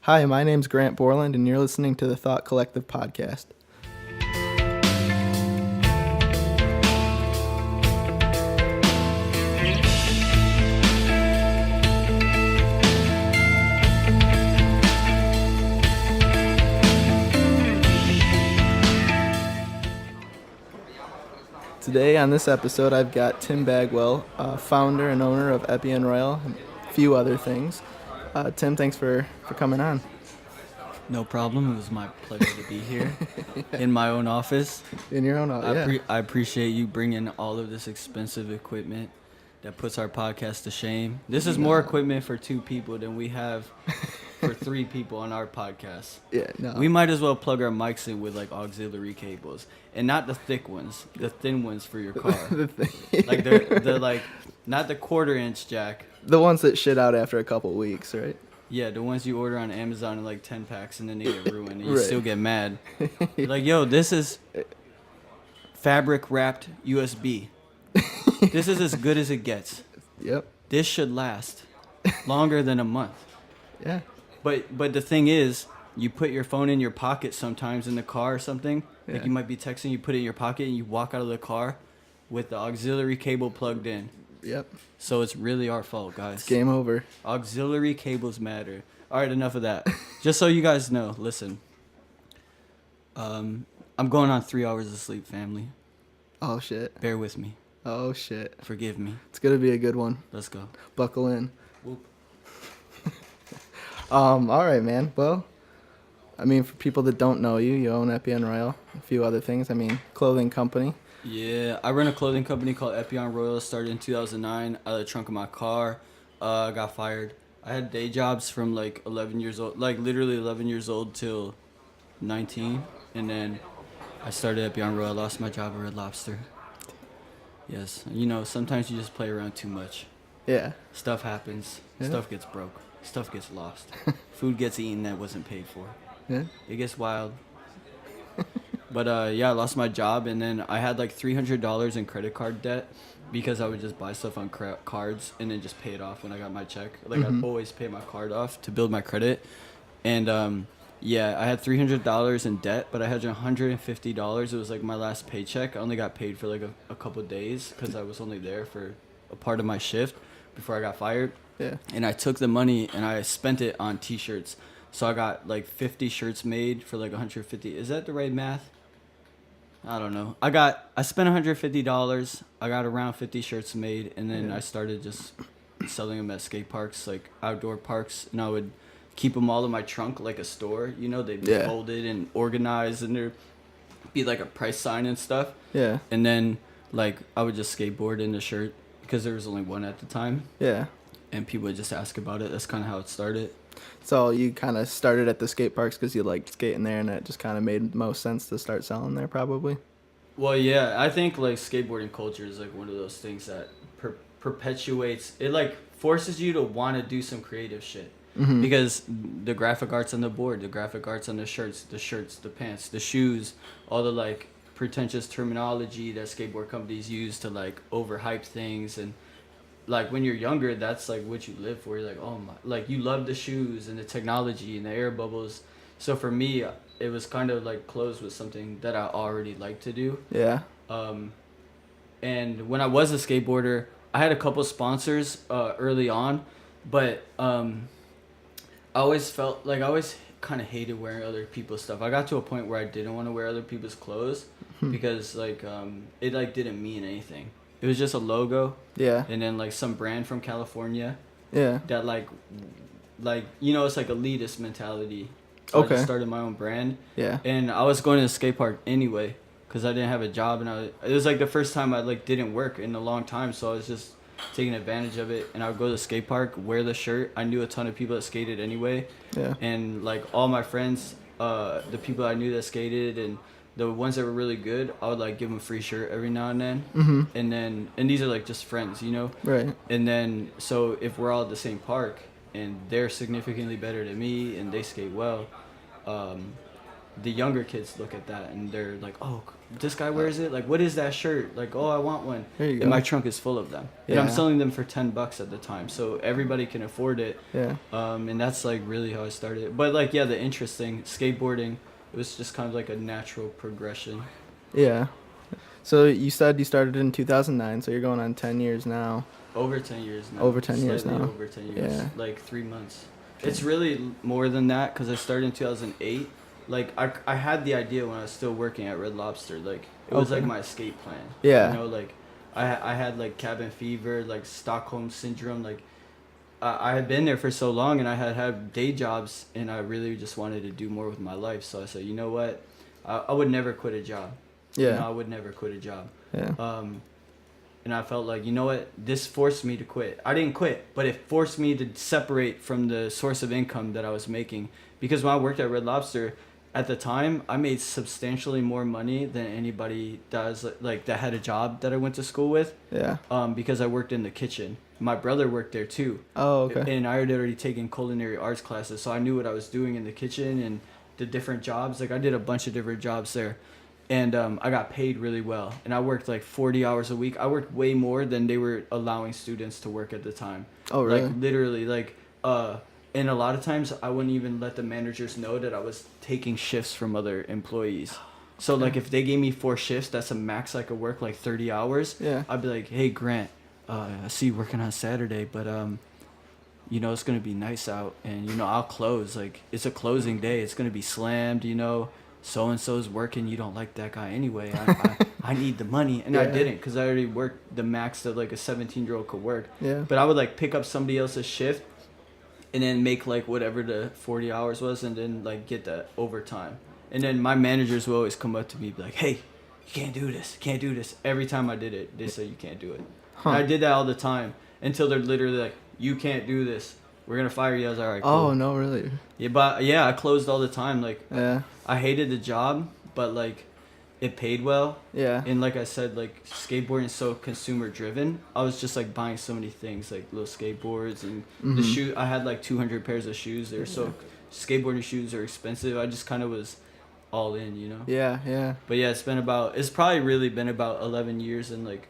Hi, my name's Grant Borland, and you're listening to the Thought Collective podcast. Today on this episode, I've got Tim Bagwell, founder and owner of Epyon Royal, and a few other things. Tim, thanks for coming on. No problem. It was my pleasure to be here in my own office. In your own office, I appreciate you bringing all of this expensive equipment that puts our podcast to shame. This is more equipment for 2 people than we have for 3 people on our podcast. Yeah, no. We might as well plug our mics in with like auxiliary cables, and not the thick ones, the thin ones for your car. Like the like not the 1/4-inch jack. The ones that shit out after a couple weeks, right? Yeah, the ones you order on Amazon in like 10 packs and then they get ruined and you Right. still get mad. You're like, yo, this is fabric wrapped USB. This is as good as it gets. Yep. This should last longer than a month. Yeah. But the thing is, you put your phone in your pocket sometimes in the car or something. Yeah. Like you might be texting, you put it in your pocket and you walk out of the car with the auxiliary cable plugged in. Yep. So it's really our fault, guys. It's game over. Auxiliary cables matter. All right, enough of that. Just so you guys know, listen. I'm going on 3 hours of sleep, family. Oh, shit. Bear with me. Oh, shit. Forgive me. It's going to be a good one. Let's go. Buckle in. Whoop. All right, man. Well, I mean, for people that don't know you, you own Epyon Royal, a few other things. I mean, clothing company. Yeah, I run a clothing company called Epyon Royal. Started in 2009 out of the trunk of my car. Got fired. I had day jobs from like 11 years old, like literally 11 years old till 19. And then I started Epyon Royal. Lost my job at Red Lobster. Yes, you know, sometimes you just play around too much. Yeah. Stuff happens. Yeah. Stuff gets broke. Stuff gets lost. Food gets eaten that wasn't paid for. Yeah. It gets wild. But yeah, I lost my job, and then I had like $300 in credit card debt because I would just buy stuff on cards and then just pay it off when I got my check. Like I'd always pay my card off to build my credit. And yeah, I had $300 in debt, but I had $150. It was like my last paycheck. I only got paid for like a couple of days because I was only there for a part of my shift before I got fired. Yeah. And I took the money and I spent it on t-shirts. So I got like 50 shirts made for like 150. Is that the right math? I don't know. I spent $150. I got around 50 shirts made, and then I started just selling them at skate parks, like outdoor parks, and I would keep them all in my trunk like a store. You know, they'd be folded and organized, and there'd be like a price sign and stuff. Yeah. And then like I would just skateboard in the shirt because there was only one at the time. Yeah. And people would just ask about it. That's kind of how it started. So you kind of started at the skate parks because you liked skating there, and it just kind of made most sense to start selling there, probably. Well, yeah, I think like skateboarding culture is like one of those things that perpetuates. It like forces you to want to do some creative shit because the graphic arts on the board, the graphic arts on the shirts, the pants, the shoes, all the like pretentious terminology that skateboard companies use to like overhype things. And like when you're younger, that's like what you live for. You're like, oh my, like you love the shoes and the technology and the air bubbles. So for me, it was kind of like closed with something that I already liked to do. Yeah. And when I was a skateboarder, I had a couple sponsors early on, but I always felt like I always kind of hated wearing other people's stuff. I got to a point where I didn't want to wear other people's clothes because like it like didn't mean anything. It was just a logo. Yeah. And then like some brand from California. Yeah. That like you know, it's like elitist mentality. So I just started my own brand. Yeah. And I was going to the skate park anyway because I didn't have a job, and it was like the first time I like didn't work in a long time, so I was just taking advantage of it. And I would go to the skate park, wear the shirt. I knew a ton of people that skated anyway. Yeah. And like all my friends, the people I knew that skated and the ones that were really good, I would like give them a free shirt every now and then. And these are like just friends, you know. Right. And then so if we're all at the same park and they're significantly better than me and they skate well, the younger kids look at that and they're like, oh, this guy wears it, like what is that shirt, like, oh, I want one. There you go. And my trunk is full of them. Yeah. And I'm selling them for $10 at the time, so everybody can afford it. Yeah. And that's like really how I started. But like, yeah, the interesting skateboarding, it was just kind of like a natural progression. Yeah. So you said you started in 2009, so you're going on 10 years now. Over 10 years now. Over 10 years now. Over 10 years. Yeah. Like 3 months. It's really more than that because I started in 2008. Like, I had the idea when I was still working at Red Lobster. Like, it was like my escape plan. Yeah. You know, like, I had like cabin fever, like Stockholm syndrome. Like, I had been there for so long and I had day jobs and I really just wanted to do more with my life. So I said, you know what? I would never quit a job. Yeah. You know, I would never quit a job. Yeah. And I felt like, you know what? This forced me to quit. I didn't quit, but it forced me to separate from the source of income that I was making. Because when I worked at Red Lobster, at the time, I made substantially more money than anybody does, like that had a job that I went to school with. Yeah. Because I worked in the kitchen. My brother worked there too. Oh, okay. And I had already taken culinary arts classes, so I knew what I was doing in the kitchen and the different jobs. Like, I did a bunch of different jobs there. And I got paid really well. And I worked like 40 hours a week. I worked way more than they were allowing students to work at the time. Oh, really? Like, literally, like, and a lot of times I wouldn't even let the managers know that I was taking shifts from other employees. So, like, if they gave me 4 shifts, that's a max I could work, like 30 hours. Yeah. I'd be like, hey, Grant, I see you working on Saturday, but, you know, it's going to be nice out. And, you know, I'll close. Like, it's a closing day. It's going to be slammed, you know. So-and-so's working, you don't like that guy anyway. I need the money. And I didn't because I already worked the max that like a 17-year-old could work. Yeah. But I would like pick up somebody else's shift and then make like whatever the 40 hours was and then like get the overtime. And then my managers will always come up to me and be like, hey, you can't do this. You can't do this. Every time I did it, they say you can't do it. Huh. And I did that all the time until they're literally like, you can't do this. We're going to fire you. I was all right, cool. Oh, no, really? Yeah, but yeah, I closed all the time. Like, Yeah. I hated the job, but like it paid well. Yeah. And like I said, like skateboarding is so consumer driven. I was just like buying so many things, like little skateboards and the shoe. I had like 200 pairs of shoes. They're so skateboarding shoes are expensive. I just kind of was all in, you know. Yeah, yeah. But yeah, it's probably really been about 11 years and like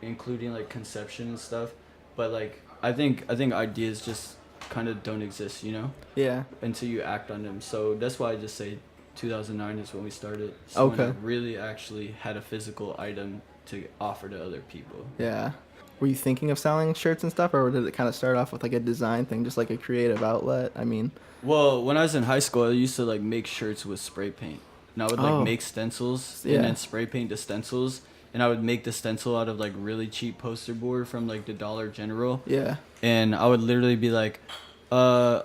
including like conception and stuff. But like I think ideas just kind of don't exist, you know. Yeah. Until you act on them. So that's why I just say 2009 is when we started. So when I really actually had a physical item to offer to other people. Yeah. Were you thinking of selling shirts and stuff, or did it kind of start off with like a design thing, just like a creative outlet? I mean, well, when I was in high school, I used to like make shirts with spray paint. And I would like make stencils and then spray paint the stencils. And I would make the stencil out of like really cheap poster board from like the Dollar General. Yeah. And I would literally be like I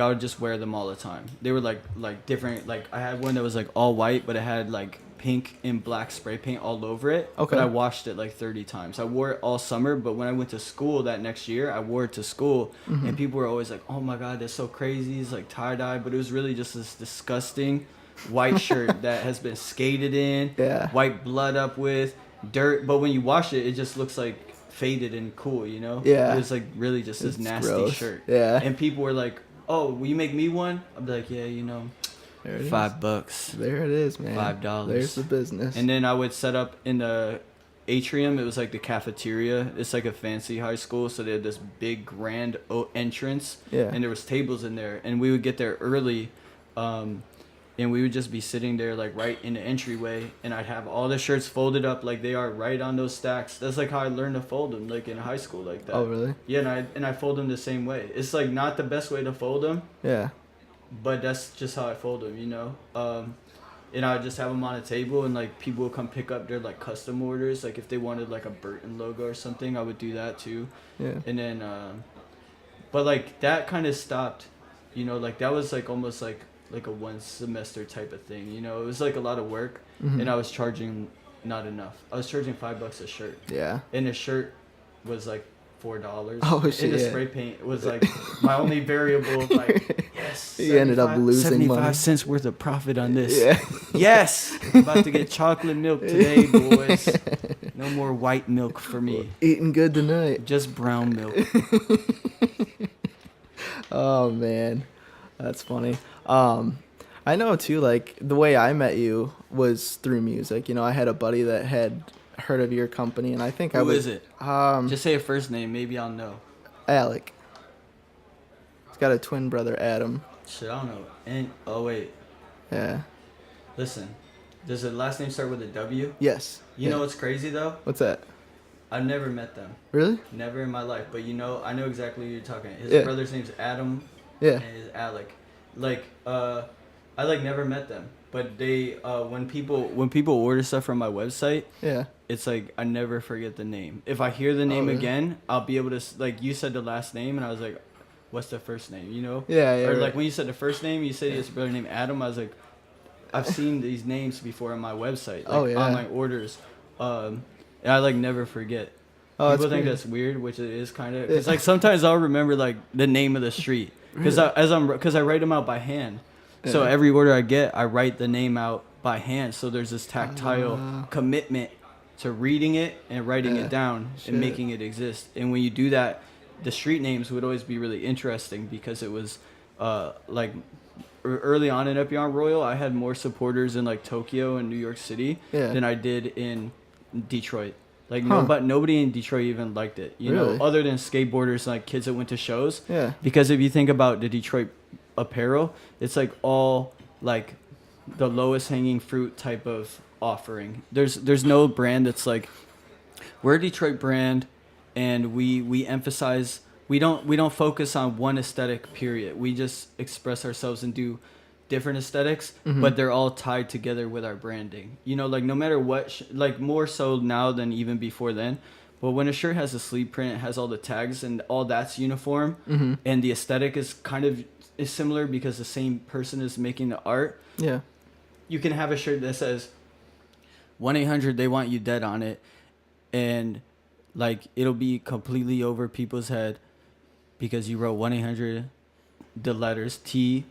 would just wear them all the time. They were like different. Like I had one that was like all white, but it had like pink and black spray paint all over it. Okay. But I washed it like 30 times. I wore it all summer, but when I went to school that next year, I wore it to school, and people were always like, "Oh my God, that's so crazy!" It's like tie dye, but it was really just this disgusting white shirt that has been skated in, white blood up with dirt. But when you wash it, it just looks like faded and cool, you know. Yeah. It was like really just this nasty gross. shirt. Yeah. And people were like, "Oh, will you make me one?" I'd be like, "Yeah, you know, There it is. $5." There it is, man. $5. There's the business. And then I would set up in the atrium. It was like the cafeteria. It's like a fancy high school, so they had this big grand entrance. Yeah. And there was tables in there, and we would get there early, and we would just be sitting there like right in the entryway, and I'd have all the shirts folded up like they are right on those stacks. That's like how I learned to fold them, like in high school, like that. Oh, really? Yeah, and I fold them the same way. It's like not the best way to fold them. Yeah. But that's just how I fold them, you know. And I would just have them on a table, and like people would come pick up their like custom orders. Like if they wanted like a Burton logo or something, I would do that too. Yeah. And then, but like that kind of stopped, you know. Like that was like almost like a 1 semester type of thing, you know. It was like a lot of work, and I was charging not enough. I was charging $5 a shirt. Yeah. And the shirt was like $4. Oh, shit, And the yeah. spray paint was like my only variable. Like, yes. You ended up losing 75 money. cents worth of profit on this. Yeah. Yes. I'm about to get chocolate milk today, boys. No more white milk for me. Eating good tonight. Just brown milk. Oh, man. That's funny. I know too. Like the way I met you was through music. You know, I had a buddy that had heard of your company, and I think Who is it? Um, Just say a first name. Maybe I'll know. Alec. He's got a twin brother, Adam. Shit, I don't know. And oh wait, Yeah. listen. Does the last name start with a W? Yes. You Yeah. know what's crazy though? What's that? I've never met them. Really? Never in my life. But you know, I know exactly who you're talking. His Yeah. brother's name's Adam. Yeah. And his Alec. Like, I like never met them. But they, when people order stuff from my website, Yeah. it's like I never forget the name. If I hear the name really? again, I'll be able to like you said the last name, and I was like, what's the first name? You know? Yeah. Yeah. Or right. like when you said the first name, you said his brother named Adam. I was like, I've seen these names before on my website, like online orders, and I like never forget. Oh, People think weird. that's weird, which it is kind of. It's like sometimes I'll remember like the name of the street because I write them out by hand. So every order I get, I write the name out by hand. So there's this tactile commitment to reading it and writing it down and making it exist. And when you do that, the street names would always be really interesting because it was like early on in Epyon Royal, I had more supporters in like Tokyo and New York City than I did in Detroit. Like nobody in Detroit even liked it, you know, other than skateboarders, like kids that went to shows. Yeah. Because if you think about the Detroit apparel, it's like all like the lowest hanging fruit type of offering. There's no brand that's like, we're a Detroit brand, and we emphasize, we don't focus on one aesthetic period. We just express ourselves and do different aesthetics, but they're all tied together with our branding. You know, like no matter what, like more so now than even before then. But when a shirt has a sleeve print, it has all the tags and all that's uniform, and the aesthetic is kind of is similar because the same person is making the art. Yeah. You can have a shirt that says 1-800 they want you dead on it, and like it'll be completely over people's head because you wrote 1-800, the letters TWYD,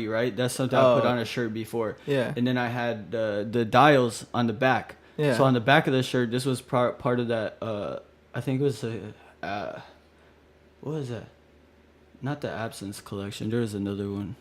right? That's something I put on a shirt before. Yeah. And then I had the dials on the back. Yeah. So on the back of the shirt, this was part of that. I think it was what was that? Not the Absence collection. There was another one.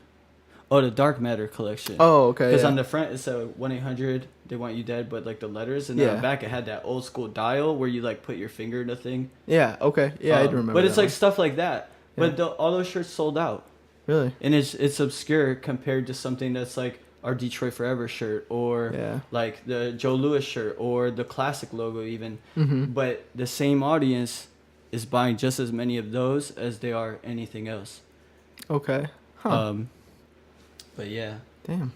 Oh, the Dark Matter collection. Oh, okay. Because on the front it said 1-800 they want you dead, but like the letters, and then on the back it had that old school dial where you like put your finger in a thing. Yeah. Okay. Yeah, I do remember. But it's that like stuff like that. Yeah. But all those shirts sold out. Really? And it's obscure compared to something that's like our Detroit Forever shirt, or like the Joe Louis shirt, or the classic logo even. But the same audience is buying just as many of those as they are anything else. Okay. Huh. But yeah. Damn.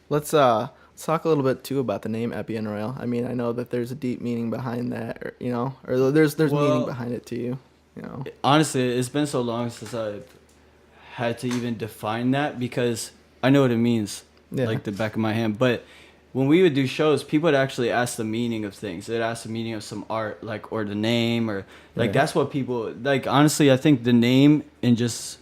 Let's talk a little bit too about the name Epyon Royal. I mean, I know that there's a deep meaning behind that, or, you know, or there's meaning behind it too. You know. Honestly, it's been so long since I've had to even define that, because I know what it means, like the back of my hand. But when we would do shows, people would actually ask the meaning of things. They'd ask the meaning of some art, like, or the name, or like that's what people like. Honestly, I think the name and just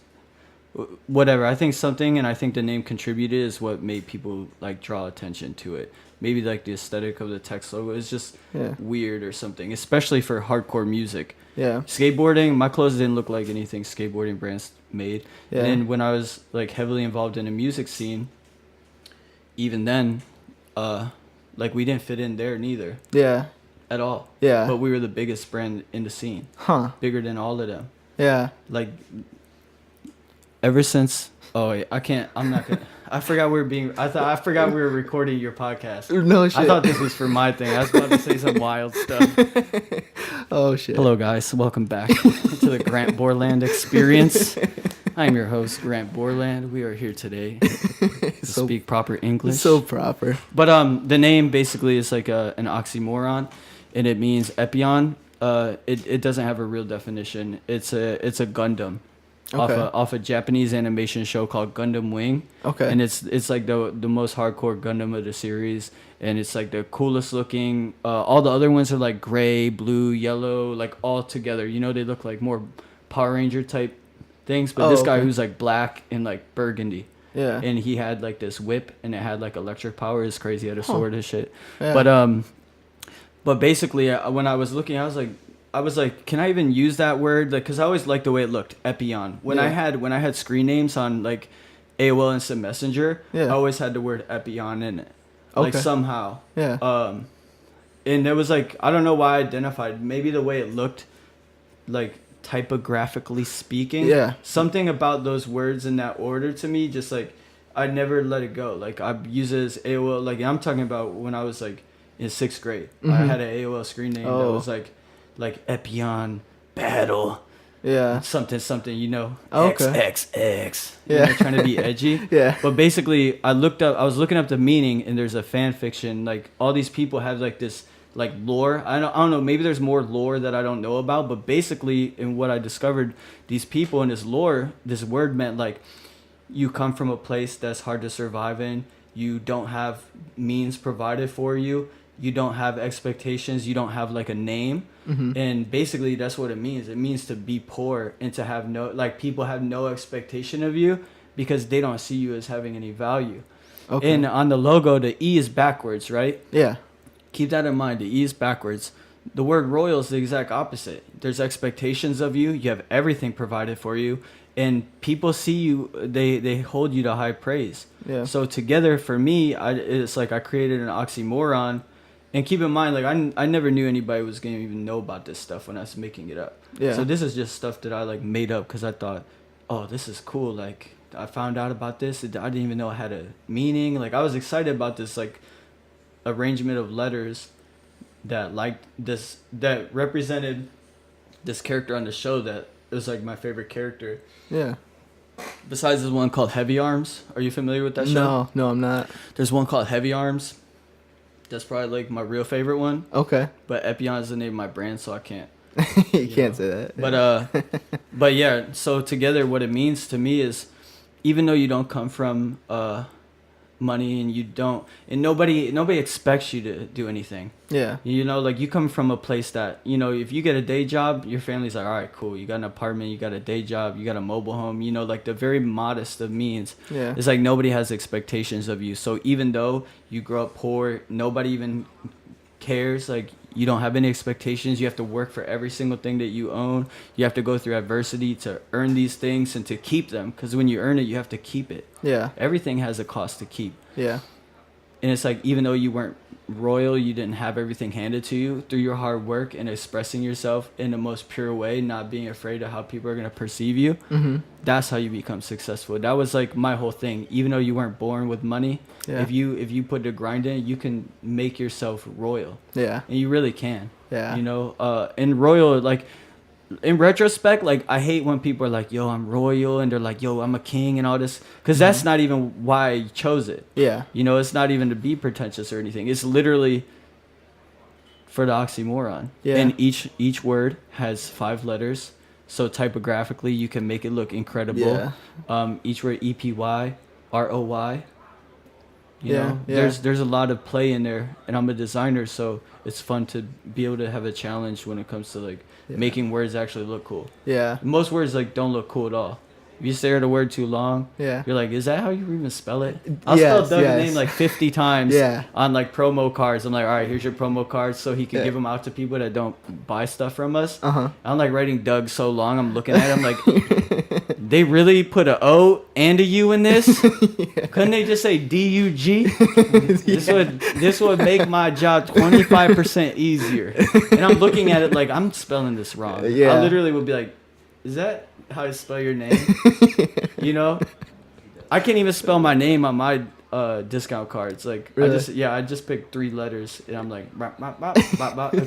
whatever, I think something, and I think the name contributed is what made people like draw attention to it. Maybe like the aesthetic of the text logo is just weird or something, especially for hardcore music. Yeah. Skateboarding, my clothes didn't look like anything skateboarding brands made. Yeah. And then when I was like heavily involved in the music scene, even then, like we didn't fit in there neither. Yeah. At all. Yeah. But we were the biggest brand in the scene. Huh. Bigger than all of them. Yeah. Like ever since I'm not gonna I forgot we were recording your podcast. No shit. I thought this was for my thing. I was about to say some wild stuff. Oh shit. Hello guys, welcome back to the Grant Borland experience. I'm your host, Grant Borland. We are here today to speak proper English. So proper. But the name basically is like an oxymoron, and it means Epyon. It doesn't have a real definition. It's a Gundam. Okay. Off a Japanese animation show called Gundam Wing. Okay. And it's like the most hardcore Gundam of the series, and it's like the coolest looking. All the other ones are like gray, blue, yellow, like all together. You know, they look like more Power Ranger type things, but this guy who's like black and like burgundy. Yeah. And he had like this whip, and it had like electric power. It's crazy. He had a sword and shit. Yeah. But basically, when I was looking, I was like, I was like, can I even use that word? Like, cause I always liked the way it looked. Epyon. When I had screen names on like AOL Instant Messenger, I always had the word Epyon in it. Like somehow. Yeah. And it was like, I don't know why I identified. Maybe the way it looked, like typographically speaking. Yeah. Something about those words in that order to me, just like I never let it go. Like I use it as AOL. Like I'm talking about when I was like in 6th grade. I had an AOL screen name that was like Epyon Battle. Yeah. Something, you know, Okay. XXX. Yeah. You know, trying to be edgy. Yeah. But basically, I was looking up the meaning, and there's a fan fiction. Like, all these people have, like, this, like, lore. I don't know. Maybe there's more lore that I don't know about. But basically, in what I discovered, these people in this lore, this word meant, like, you come from a place that's hard to survive in. You don't have means provided for you. You don't have expectations. You don't have like a name. And basically that's what it means. It means to be poor and to have people have no expectation of you because they don't see you as having any value. Okay. And on the logo, the E is backwards, right? Yeah. Keep that in mind. The E is backwards. The word royal is the exact opposite. There's expectations of you. You have everything provided for you. And people see you, they hold you to high praise. Yeah. So together, for me, it's like I created an oxymoron. And keep in mind, like, I never knew anybody was going to even know about this stuff when I was making it up. Yeah. So this is just stuff that I, like, made up because I thought, oh, this is cool. Like, I found out about this. I didn't even know it had a meaning. Like, I was excited about this, like, arrangement of letters that represented this character on the show that was, like, my favorite character. Yeah. Besides this one called Heavy Arms. Are you familiar with that show? No, I'm not. There's one called Heavy Arms. That's probably like my real favorite one. Okay. But Epyon is the name of my brand, so I can't. you can't say that. But yeah. So together, what it means to me is, even though you don't come from money and nobody expects you to do anything. Yeah. You know, like you come from a place that, you know, if you get a day job, your family's like, all right, cool. You got an apartment, you got a day job, you got a mobile home, you know, like the very modest of means. Yeah. It's like nobody has expectations of you. So even though you grow up poor, nobody even cares. Like you don't have any expectations. You have to work for every single thing that you own. You have to go through adversity to earn these things and to keep them. Because when you earn it, you have to keep it. Yeah. Everything has a cost to keep. Yeah. And it's like, even though you weren't royal, you didn't have everything handed to you, through your hard work and expressing yourself in the most pure way, not being afraid of how people are going to perceive you. Mm-hmm. That's how you become successful. That was like my whole thing. Even though you weren't born with money, if you put the grind in, you can make yourself royal. Yeah. And you really can. Yeah. You know, and royal, like, in retrospect, like, I hate when people are like, yo, I'm royal, and they're like, yo, I'm a king and all this, because that's not even why I chose it. Yeah. You know, it's not even to be pretentious or anything. It's literally for the oxymoron. Yeah. And each word has 5 letters, so typographically you can make it look incredible. Yeah. Each word, EpyRoy. You know, there's a lot of play in there, and I'm a designer, so it's fun to be able to have a challenge when it comes to like making words actually look cool. Yeah. Most words like don't look cool at all. If you stare at a word too long, you're like, is that how you even spell it? I'll spell Doug's name like 50 times on like promo cards. I'm like, all right, here's your promo cards, so he can give them out to people that don't buy stuff from us. I'm like writing Doug so long, I'm looking at him like, they really put a O and a U in this? Couldn't they just say D-U-G? This would make my job 25% easier. And I'm looking at it like, I'm spelling this wrong. I literally would be like, is that how you spell your name? You know, I can't even spell my name on my discount cards. Like, really? I just picked 3 letters, and I'm like, I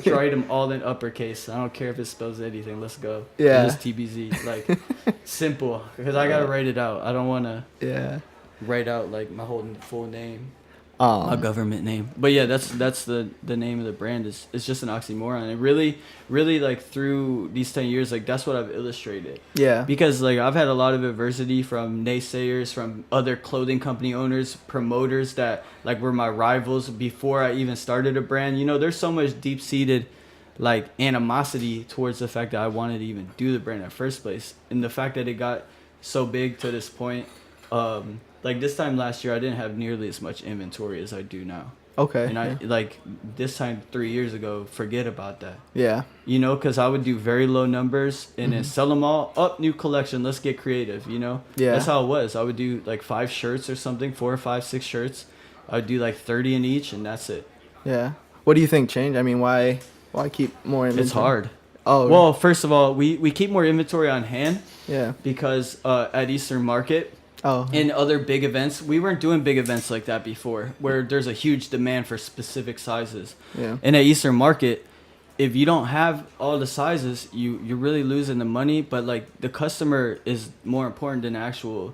write them all in uppercase. I don't care if it spells anything. Let's go. Yeah, just TBZ. Like, simple, because I gotta write it out. I don't want to write out like my whole full name. A government name. But yeah, that's the name of the brand. It's just an oxymoron. And really like through these 10 years, like that's what I've illustrated. Yeah. Because like I've had a lot of adversity from naysayers, from other clothing company owners, promoters that like were my rivals before I even started a brand. You know, there's so much deep-seated like animosity towards the fact that I wanted to even do the brand in the first place. And the fact that it got so big to this point, like this time last year, I didn't have nearly as much inventory as I do now. Okay. And I like this time 3 years ago, forget about that. Yeah. You know, because I would do very low numbers and then sell them all up, new collection. Let's get creative. You know, Yeah. That's how it was. I would do like 5 shirts or something, 4 or 5, 6 shirts. I would do like 30 in each, and that's it. Yeah. What do you think changed? I mean, why keep more inventory? It's hard. Oh. Well, first of all, we keep more inventory on hand. Yeah. Because at Eastern Market. Oh. In other big events, we weren't doing big events like that before, where there's a huge demand for specific sizes. Yeah. And at Eastern Market, if you don't have all the sizes, you're really losing the money. But like the customer is more important than the actual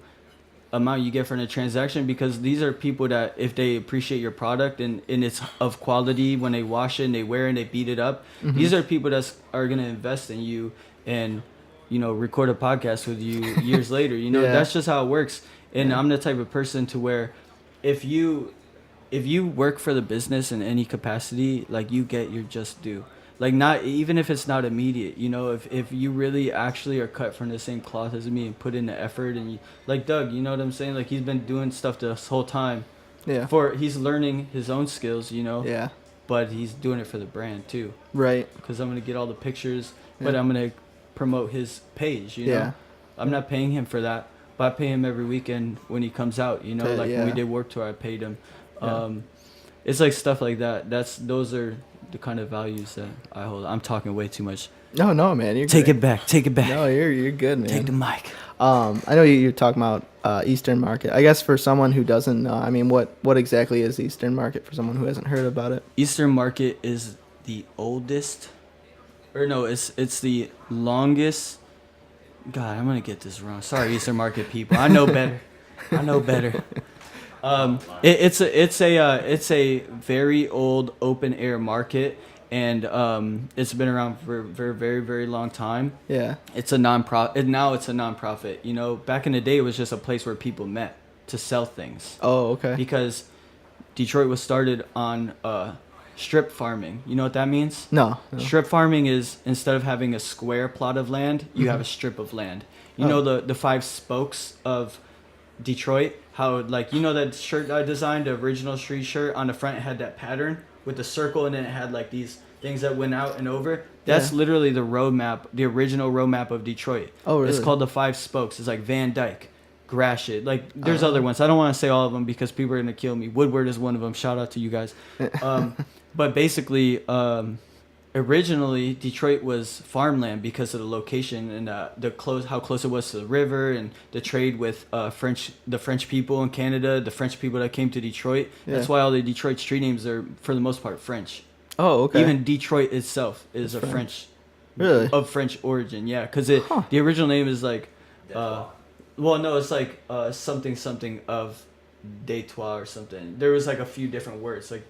amount you get from the transaction, because these are people that if they appreciate your product and it's of quality when they wash it and they wear it and they beat it up, these are people that are gonna invest in you and record a podcast with you years later. That's just how it works. And I'm the type of person to where if you work for the business in any capacity, like you get your just due. Like not even if it's not immediate, if you really actually are cut from the same cloth as me and put in the effort and like Doug, you know what I'm saying? Like he's been doing stuff this whole time. Yeah. He's learning his own skills, Yeah. But he's doing it for the brand too. Right. Because I'm gonna get all the pictures, but I'm gonna promote his page, Yeah. I'm not paying him for that, but I pay him every weekend when he comes out, when we did Work Tour, I paid him. It's like stuff like that. Those are the kind of values that I hold. I'm talking way too much. No, man, you're Take great. it back. Take it back. No, you're good, man. Take the mic. I know you're talking about Eastern Market. I guess for someone who doesn't know, I mean, what exactly is Eastern Market for someone who hasn't heard about it? Eastern Market is the oldest, or no, it's the longest. God, I'm gonna get this wrong. Sorry, Eastern Market people. I know better. It's a very old open air market, and it's been around for a very, very, very long time. Yeah. It's a nonprofit. Now it's a nonprofit. Back in the day, it was just a place where people met to sell things. Oh, okay. Because Detroit was started on strip farming. You know what that means? No. Strip farming is instead of having a square plot of land, you have a strip of land. You know the 5 spokes of Detroit? How, like, that shirt I designed, the original street shirt, on the front it had that pattern with the circle, and then it had like these things that went out and over. That's literally the roadmap, the original roadmap of Detroit. Oh, really? It's called the 5 spokes. It's like Van Dyke, Gratiot. Like, there's other ones. I don't want to say all of them because people are going to kill me. Woodward is one of them. Shout out to you guys. But basically, originally Detroit was farmland because of the location and how close it was to the river and the trade with the French people in Canada, the French people that came to Detroit. Yeah. That's why all the Detroit street names are for the most part French. Oh, okay. Even Detroit itself is French. Really? Of French origin, yeah. Because the original name is like, it's like something of Detroit or something. There was like a few different words, like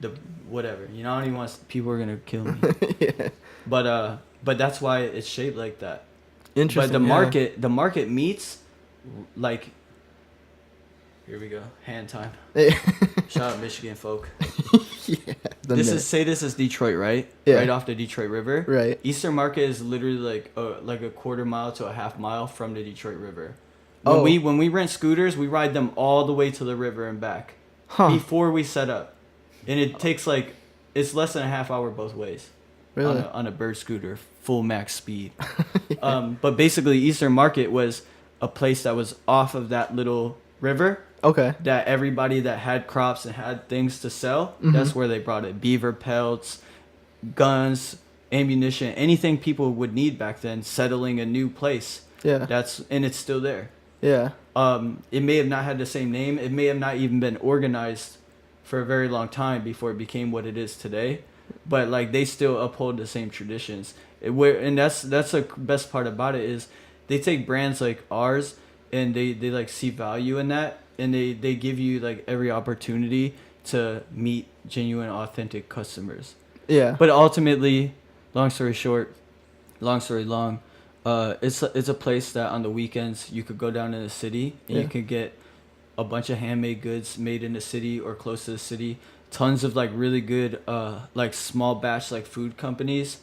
the whatever. I don't even want people are gonna kill me. Yeah. But that's why it's shaped like that. Interesting. But the market meets like. Here we go. Hand time. Shout out Michigan folk. Yeah. This is Detroit, right? Yeah. Right off the Detroit River. Right. Eastern Market is literally like a quarter mile to a half mile from the Detroit River. When we rent scooters, we ride them all the way to the river and back before we set up, and it takes it's less than a half hour both ways. Really? On a bird scooter, full max speed. Yeah. But basically, Eastern Market was a place that was off of that little river. Okay. That everybody that had crops and had things to sell, that's where they brought it. Beaver pelts, guns, ammunition, anything people would need back then, settling a new place. Yeah. And it's still there. Yeah. It may have not had the same name. It may have not even been organized for a very long time before it became what it is today. But they still uphold the same traditions. And that's the best part about it is they take brands like ours and they see value in that. And they give you every opportunity to meet genuine, authentic customers. Yeah. But ultimately, long story short, long story long, it's a place that on the weekends you could go down in the city and you could get a bunch of handmade goods made in the city or close to the city. Tons of really good small batch food companies,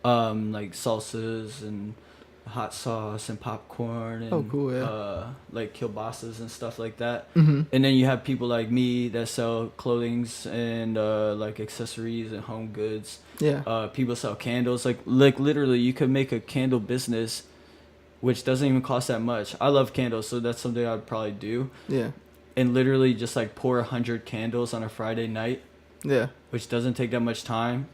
like salsas and hot sauce and popcorn and Oh, cool, yeah. like kielbasa's and stuff like that. Mm-hmm. And then you have people like me that sell clothings and like accessories and home goods. Yeah. People sell candles. Like literally, you could make a candle business, which doesn't even cost that much. I love candles, so that's something I'd probably do. Yeah. And literally just like pour 100 candles on a Friday night. Yeah. Which doesn't take that much time.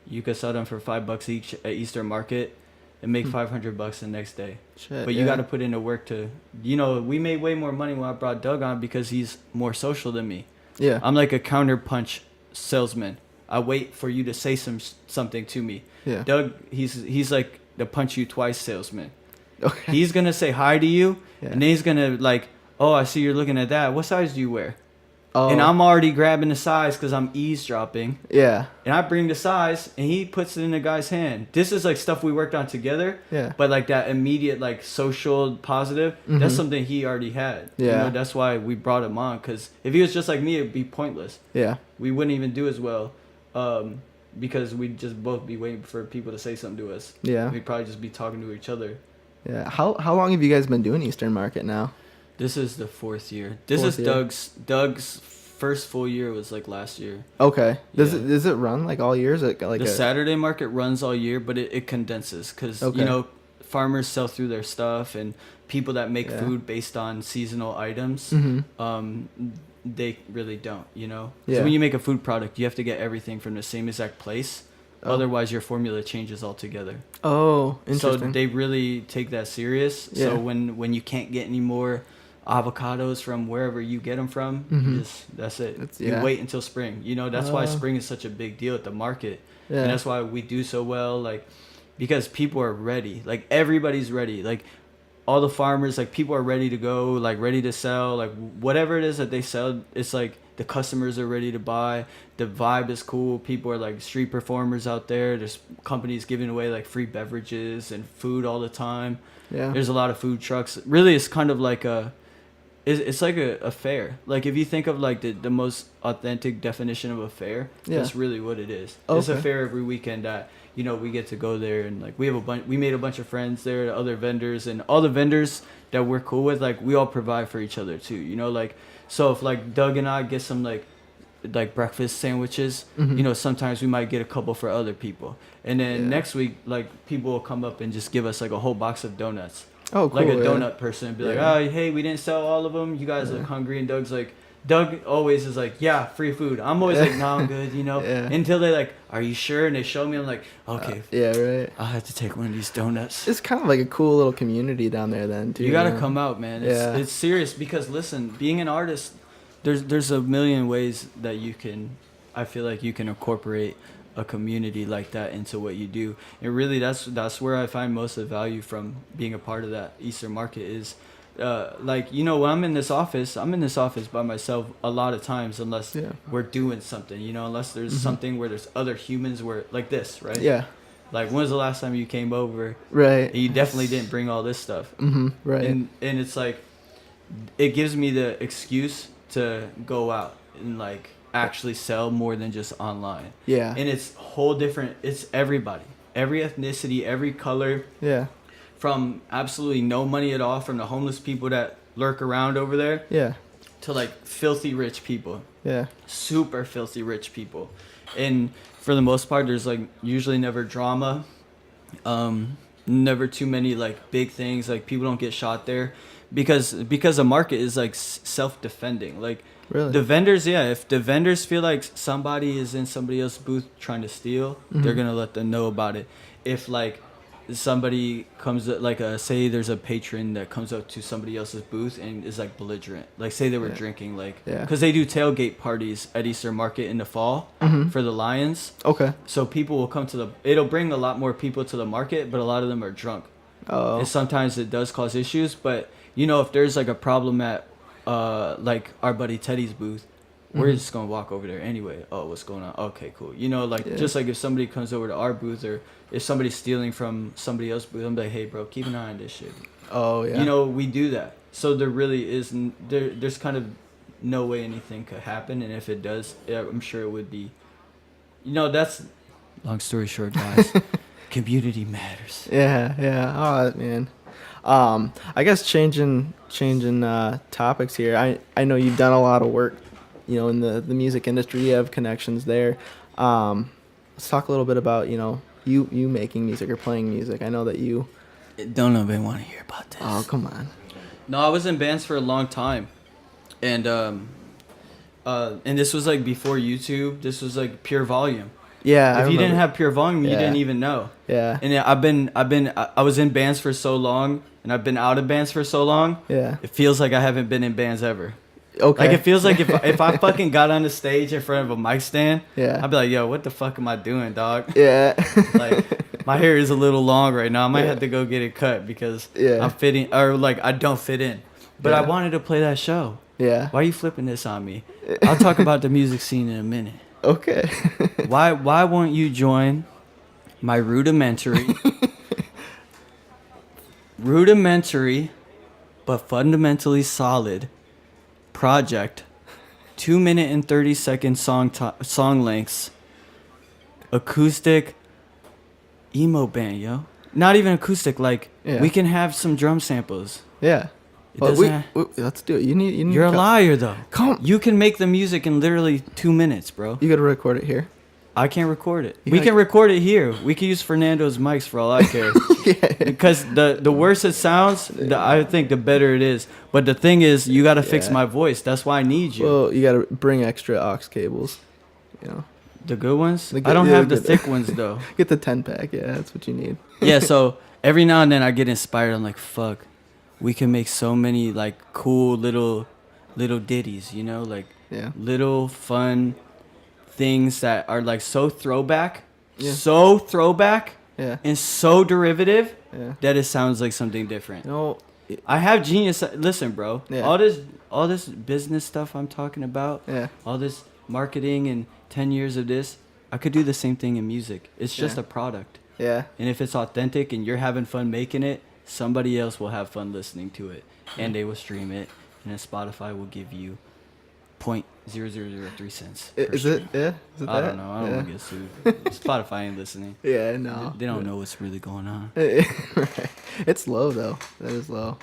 You could sell them for $5 each at Easter Market and make $500 the next day. Shit, but you got to put in the work to, we made way more money when I brought Doug on because he's more social than me. Yeah. I'm like a counterpunch salesman. I wait for you to say something to me. Yeah. Doug, he's like the punch you twice salesman. Okay. He's going to say hi to you, Yeah. and then he's going to like, oh, I see you're looking at that. What size do you wear? Oh. And I'm already grabbing the size because I'm eavesdropping. Yeah. And I bring the size, and he puts it in the guy's hand. This is like stuff we worked on together. Yeah. But like that immediate like social positive, that's something he already had. Yeah. That's why we brought him on. Because if he was just like me, it'd be pointless. Yeah. We wouldn't even do as well. Because we'd just both be waiting for people to say something to us. Yeah. We'd probably just be talking to each other. Yeah. How long have you guys been doing Eastern Market now? This is the 4th year. This is Doug's first full year was like last year. Okay. Does it run like all years? Like the Saturday market runs all year, but it condenses because farmers sell through their stuff and people that make food based on seasonal items. They really don't. Yeah. So when you make a food product, you have to get everything from the same exact place. Oh. Otherwise, your formula changes altogether. Oh, interesting. So they really take that serious. Yeah. So when you can't get any more avocados from wherever you get them from, that's it. You wait until spring. That's why spring is such a big deal at the market. Yeah. And that's why we do so well, like, because people are ready. Like, everybody's ready. Like, all the farmers, like, people are ready to go, like, ready to sell. Like, whatever it is that they sell, it's like the customers are ready to buy. The vibe is cool. People are like street performers out there. There's companies giving away like free beverages and food all the time. Yeah. There's a lot of food trucks. Really, it's kind of like it's like a fair. Like, if you think of like the most authentic definition of a fair, that's really what it is. Okay. It's a fair every weekend that, we get to go there, and like we made a bunch of friends there, other vendors, and all the vendors that we're cool with, like, we all provide for each other too. Like, so if like Doug and I get some like breakfast sandwiches, sometimes we might get a couple for other people. And then next week, like, people will come up and just give us like a whole box of donuts. Oh, cool. Like a donut person and be like, oh, hey, we didn't sell all of them. You guys look hungry. And Doug always is like, yeah, free food. I'm always like, no, I'm good, until they're like, are you sure? And they show me, I'm like, okay. Right. I'll have to take one of these donuts. It's kind of like a cool little community down there then, too. You got to come out, man. It's serious because, listen, being an artist, there's a million ways that I feel like you can incorporate a community like that into what you do. And really, that's where I find most of the value from being a part of that Easter market is, like, when I'm in this office by myself a lot of times, unless we're doing something, unless there's something where there's other humans where, like this, right? Yeah. Like, when was the last time you came over? Right. And you definitely didn't bring all this stuff. Right. And it's like, it gives me the excuse to go out and like actually sell more than just online. Yeah. And it's whole different. It's everybody, every ethnicity, every color. Yeah. From absolutely no money at all, from the homeless people that lurk around over there. Yeah. To like filthy rich people. Yeah. Super filthy rich people. And for the most part, there's like usually never drama. Never too many like big things. Like, people don't get shot there because the market is like self-defending. Like, really? The vendors, if the vendors feel like somebody is in somebody else's booth trying to steal, they're gonna let them know about it. If like somebody comes, like, say there's a patron that comes up to somebody else's booth and is like belligerent, like say they were drinking, like, because they do tailgate parties at Easter Market in the fall for the Lions. Okay. So people will come it'll bring a lot more people to the market, but a lot of them are drunk. Oh. And sometimes it does cause issues, but if there's like a problem at like our buddy Teddy's booth, we're just gonna walk over there anyway. Oh, what's going on? Okay, cool. Just like if somebody comes over to our booth, or if somebody's stealing from somebody else's booth, I'm like, hey bro, keep an eye on this shit. Oh yeah. We do that. So there really isn't there's kind of no way anything could happen, and if it does, I'm sure it would be. That's long story short, guys. community matters. Yeah. Oh man. I guess changing topics here. I know you've done a lot of work, in the music industry. You have connections there. Let's talk a little bit about you making music or playing music. I know that you. Don't nobody want to hear about this. Oh, come on. No, I was in bands for a long time, and this was like before YouTube. This was like pure volume. Yeah. If you didn't have pure volume, you Yeah. didn't even know. Yeah. And I was in bands for so long, and I've been out of bands for so long. Yeah. It feels like I haven't been in bands ever. Okay. Like, it feels like if I fucking got on the stage in front of a mic stand, Yeah. I'd be like, yo, what the fuck am I doing, dog? Yeah. Like, my hair is a little long right now. I might have to go get it cut because Yeah. I'm fitting, or like I don't fit in. But I Yeah. wanted to play that show. Yeah. Why are you flipping this on me? I'll talk about the music scene in a minute. Okay. Why won't you join my rudimentary but fundamentally solid project, 2-minute and 30-second song lengths, acoustic emo band, yo. Not even acoustic, like Yeah. we can have some drum samples. Yeah. It Well, doesn't let's do it. You need. You're a to liar though. Come. You can make the music in literally 2 minutes, bro. You gotta record it here. I can't record it. You We gotta- can record it here. We can use Fernando's mics for all I care. Yeah. Because the worse it sounds, I think the better it is. But the thing is, you got to fix Yeah. my voice. That's why I need you. Well, you gotta bring extra aux cables. The good ones? The I don't good- yeah, have the good. thick ones, though. Get the 10-pack. Yeah, that's what you need. Yeah, so every now and then I get inspired. I'm like, fuck. We can make so many, like, cool little ditties, like Yeah. little fun things that are, like, so throwback. Yeah. So throwback. Yeah. And so derivative Yeah. that it sounds like something different. It- I have genius. Listen, bro. Yeah. All this business stuff I'm talking about. Yeah. All this marketing and 10 years of this. I could do the same thing in music. It's just Yeah. a product. Yeah. And if it's authentic and you're having fun making it, somebody else will have fun listening to it, and they will stream it, and then Spotify will give you 0.0003 cents. per Is it? stream. Yeah. Is it I that? don't know. I don't yeah. want to get sued. Spotify ain't listening. Yeah. No. They don't know what's really going on. Right. It's low though. That is low.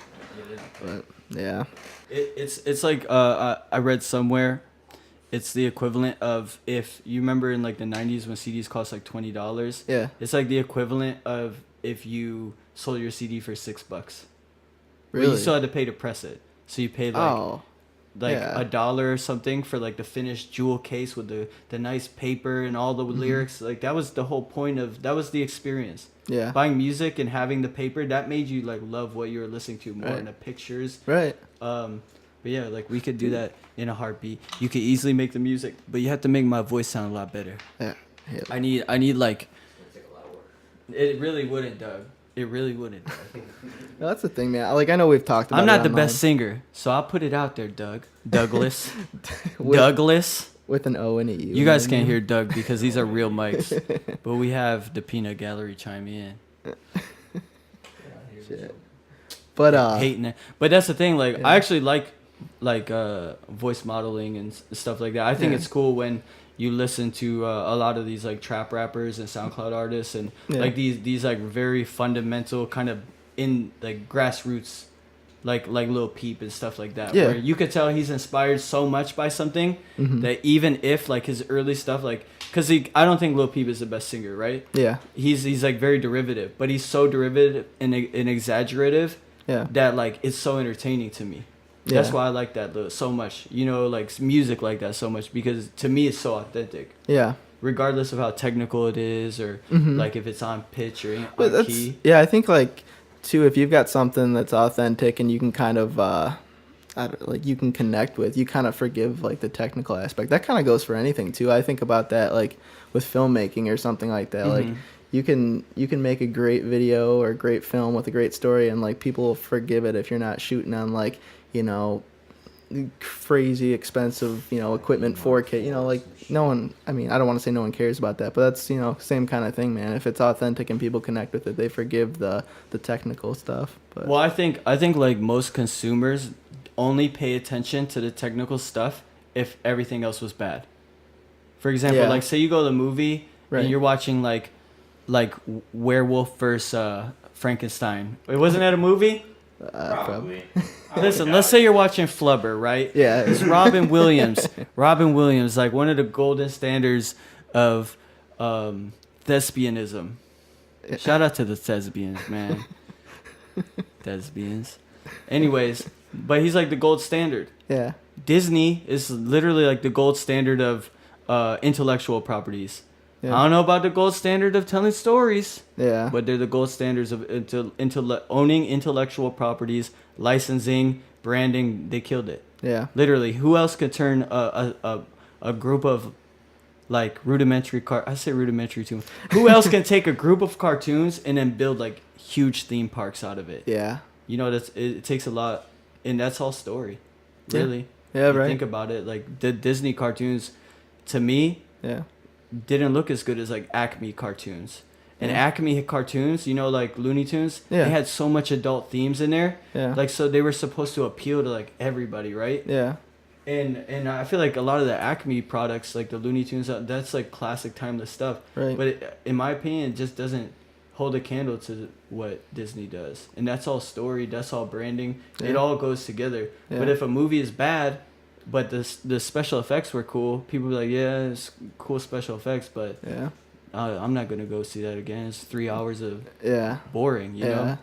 But yeah. It's like I read somewhere, it's the equivalent of, if you remember in like the 90s when CDs cost like $20. Yeah. It's like the equivalent of if you sold your CD for $6. But Really. you still had to pay to press it, so you paid like yeah. $1 or something for like the finished jewel case with the nice paper and all the lyrics. Like that was the whole point of, that was the experience. Yeah. Buying music and having the paper, that made you like love what you were listening to more, Right. and the pictures. Right. But yeah, like we could do that in a heartbeat. You could easily make the music, but you have to make my voice sound a lot better. Yeah. Yeah. I need like. It really wouldn't, Doug. It really wouldn't, Doug. No, that's the thing, man. Like I know we've talked about. I'm not the it best singer, so I'll put it out there, Doug. Douglas. With- Douglas. with an O and a U. You guys can't hear Doug because these are real mics, but we have the peanut gallery chime in. Shit. But Hating it, but that's the thing. Like I actually like voice modeling and stuff like that. I think Yeah. it's cool when you listen to a lot of these like trap rappers and SoundCloud artists and Yeah. like these like very fundamental kind of in like grassroots, like Lil Peep and stuff like that. Yeah. Where you could tell he's inspired so much by something Mhm. that even if like his early stuff, like because I don't think Lil Peep is the best singer, right? yeah. He's like very derivative, but he's so derivative and exaggerative Yeah. that like it's so entertaining to me. Yeah. That's why I like that so much. Like music like that so much, because to me it's so authentic. Yeah. Regardless of how technical it is or Mhm. like if it's on pitch or But on that's key. yeah. I think like too, if you've got something that's authentic and you can kind of you can connect with, you kind of forgive like the technical aspect. That kind of goes for anything too. I think about that like with filmmaking or something like that. Like Mhm. you can make a great video or a great film with a great story, and like people will forgive it if you're not shooting on like crazy expensive equipment 4K. Like no one. I mean, I don't want to say no one cares about that, but that's same kind of thing, man. If it's authentic and people connect with it, they forgive the technical stuff. But Well, I think like most consumers only pay attention to the technical stuff if everything else was bad. For example, Yeah. like say you go to the movie Right. and you're watching like like Werewolf versus Frankenstein. Wait, wasn't that a movie? Probably. Listen, let's say you're watching Flubber, right? Yeah. It's Robin Williams. Robin Williams, like one of the golden standards of thespianism. Shout out to the thespians, man. Thespians. Anyways, but he's like the gold standard. Yeah. Disney is literally like the gold standard of intellectual properties. Yeah. I don't know about the gold standard of telling stories. Yeah. But they're the gold standards of owning intellectual properties, licensing, branding. They killed it. Yeah. Literally, who else could turn a group of like rudimentary I say rudimentary too. Who else can take a group of cartoons and then build like huge theme parks out of it? Yeah. You know, it takes a lot, and that's all story. Really. Yeah. You Right. think about it, like the Disney cartoons, to me, Yeah. didn't look as good as like Acme cartoons. And Yeah. Acme cartoons, you know, like Looney Tunes, Yeah. they had so much adult themes in there. Yeah. Like, so they were supposed to appeal to like everybody, right? Yeah. And I feel like a lot of the Acme products, like the Looney Tunes, that's like classic timeless stuff. Right. But in my opinion, it just doesn't hold a candle to what Disney does. And that's all story, that's all branding. Yeah. It all goes together. Yeah. But if a movie is bad, but the special effects were cool, people be like, yeah, it's cool special effects, but Yeah. I'm not going to go see that again. It's 3 hours of Yeah. boring, you Yeah. know?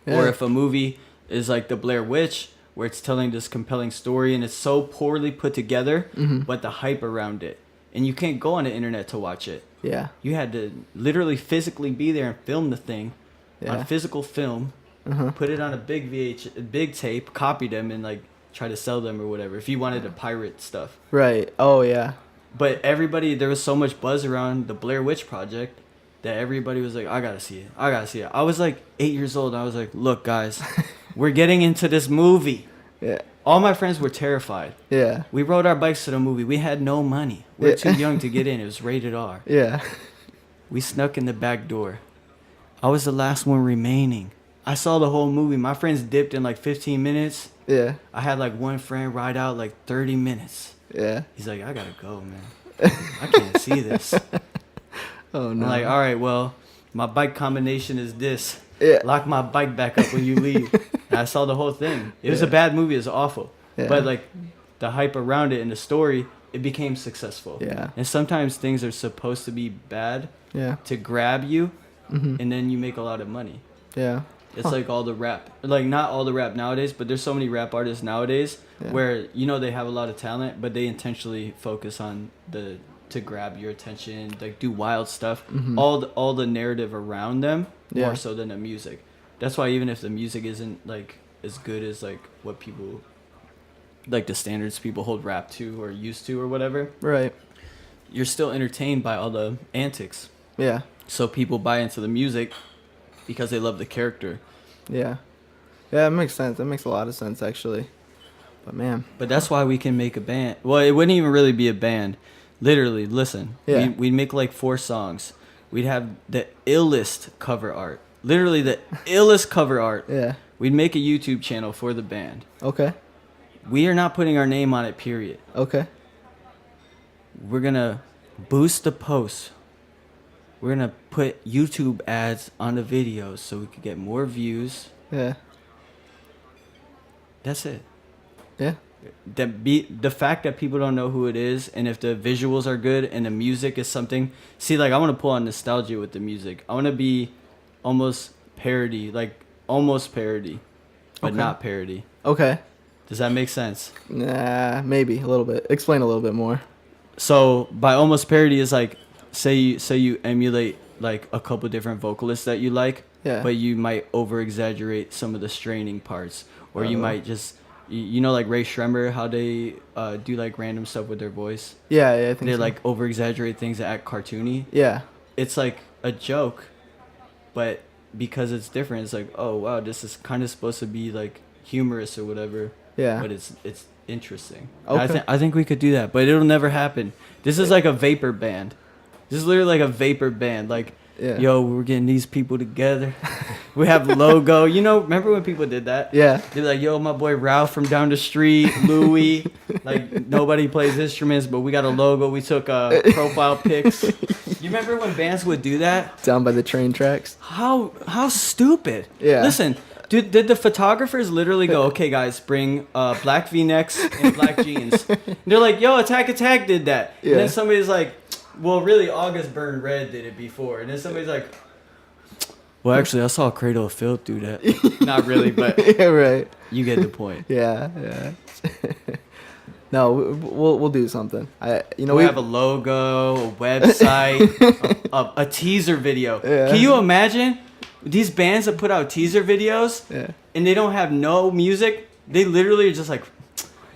Yeah. Or if a movie is like the Blair Witch, where it's telling this compelling story and it's so poorly put together, Mhm. but the hype around it. And you can't go on the internet to watch it. Yeah. You had to literally physically be there and film the thing Yeah. on physical film, Uh-huh. put it on a big tape, copy them, and like try to sell them or whatever if you wanted to pirate stuff. Right. Oh yeah. But everybody, there was so much buzz around the Blair Witch Project that everybody was like, I gotta see it. I gotta see it. I was like 8 years old. And I was like, look, guys, we're getting into this movie. Yeah. All my friends were terrified. Yeah. We rode our bikes to the movie. We had no money. We were Yeah. too young to get in. It was rated R. Yeah. We snuck in the back door. I was the last one remaining. I saw the whole movie. My friends dipped in like 15 minutes. Yeah. I had like one friend ride out like 30 minutes. Yeah. He's like, I gotta go, man. I can't see this. Oh I'm no. like, all right, well, my bike combination is this. Yeah. Lock my bike back up when you leave. And I saw the whole thing. It was a Yeah. bad movie. It was awful. Yeah. But like the hype around it and the story, it became successful. Yeah. And sometimes things are supposed to be bad Yeah. to grab you, Mhm. and then you make a lot of money. Yeah. It's like all the rap, like not all the rap nowadays, but there's so many rap artists nowadays Yeah. where you know they have a lot of talent, but they intentionally focus on to grab your attention, like do wild stuff. Mhm. All the narrative around them Yeah. more so than the music. That's why even if the music isn't like as good as like what people like the standards people hold rap to or used to or whatever, Right. you're still entertained by all the antics. Yeah. So people buy into the music because they love the character. Yeah. Yeah, it makes sense. That makes a lot of sense actually. But man. But that's why we can make a band. Well, it wouldn't even really be a band. Literally, listen. Yeah. We'd make like 4 songs. We'd have the illest cover art. Literally the illest cover art. Yeah. We'd make a YouTube channel for the band. Okay. We are not putting our name on it, period. Okay. We're going to boost the posts. We're going to put YouTube ads on the videos so we could get more views. Yeah. That's it. Yeah. The fact that people don't know who it is, and if the visuals are good and the music is something. See, like I want to pull on nostalgia with the music. I want to be almost parody, but Okay. not parody. Okay. Does that make sense? Nah, maybe a little bit. Explain a little bit more. So by almost parody is like say you emulate like a couple different vocalists that you like, Yeah. but you might over exaggerate some of the straining parts, or you Oh. might just you know like Ray Shremmer, how they do like random stuff with their voice. Yeah, I think They so. like over exaggerate things that act cartoony. Yeah. It's like a joke, but because it's different, it's like, oh wow, this is kind of supposed to be like humorous or whatever. Yeah. But it's interesting. Okay. I think we could do that, but it'll never happen. This is like a vapor band. This is literally like a vapor band. Like, Yeah. yo, we're getting these people together. We have logo. You know, remember when people did that? Yeah. They're like, yo, my boy Ralph from down the street, Louie. Like, nobody plays instruments, but we got a logo. We took profile pics. You remember when bands would do that? Down by the train tracks. How stupid. Yeah. Listen, did the photographers literally go, okay, guys, bring black V-necks and black jeans? And they're like, yo, Attack did that. Yeah. And then somebody's like, well, really, August Burn Red did it before. And then somebody's like, well, actually, I saw Cradle of Filth do that. Not really, but Yeah, right. you get the point. Yeah. No, we'll do something. We have a logo, a website, a teaser video. Yeah. Can you imagine these bands that put out teaser videos and they don't have no music? They literally are just like,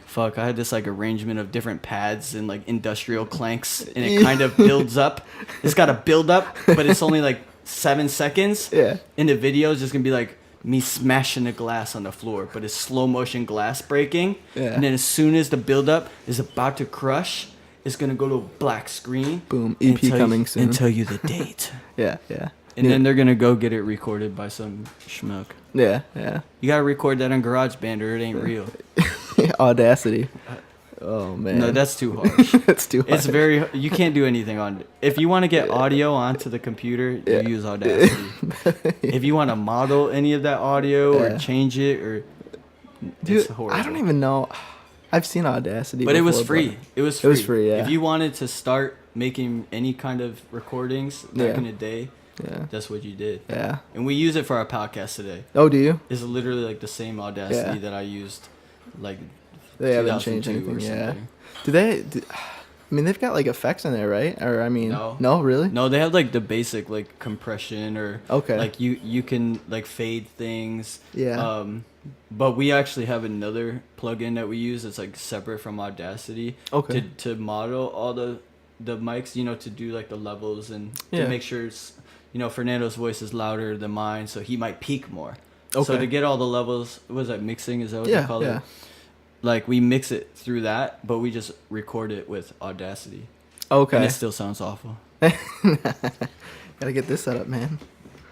fuck, I had this like arrangement of different pads and like industrial clanks, and it kind of builds up. It's got to build up, but it's only like 7 seconds. Yeah. And the video is just gonna be like me smashing the glass on the floor, but it's slow motion glass breaking. Yeah. And then as soon as the build up is about to crush, it's gonna go to a black screen. Boom. EP coming soon. And tell you the date. Yeah. And then they're gonna go get it recorded by some schmuck. Yeah. You gotta record that on GarageBand or it ain't real. Audacity. Oh man. No, that's too harsh. That's too hard. It's very. You can't do anything on it. If you want to get audio onto the computer, you use Audacity. If you want to model any of that audio or change it, or it's horrible. I don't even know. I've seen Audacity, But it was before, free. It was free. It was free. Yeah. If you wanted to start making any kind of recordings back in the day, that's what you did. Yeah. And we use it for our podcast today. Oh, do you? It's literally like the same Audacity that I used, like. They haven't changed anything. Yeah. I mean, they've got like effects in there, right? Or I mean, no, really? No, they have like the basic like compression or like you can like fade things. Yeah. But we actually have another plugin that we use that's like separate from Audacity. Okay. To model all the mics, to do like the levels and to make sure it's, Fernando's voice is louder than mine, so he might peak more. Okay. So to get all the levels, what is that, mixing? Is that what they call it? Like, we mix it through that, but we just record it with Audacity. Okay. And it still sounds awful. Gotta get this set up, man.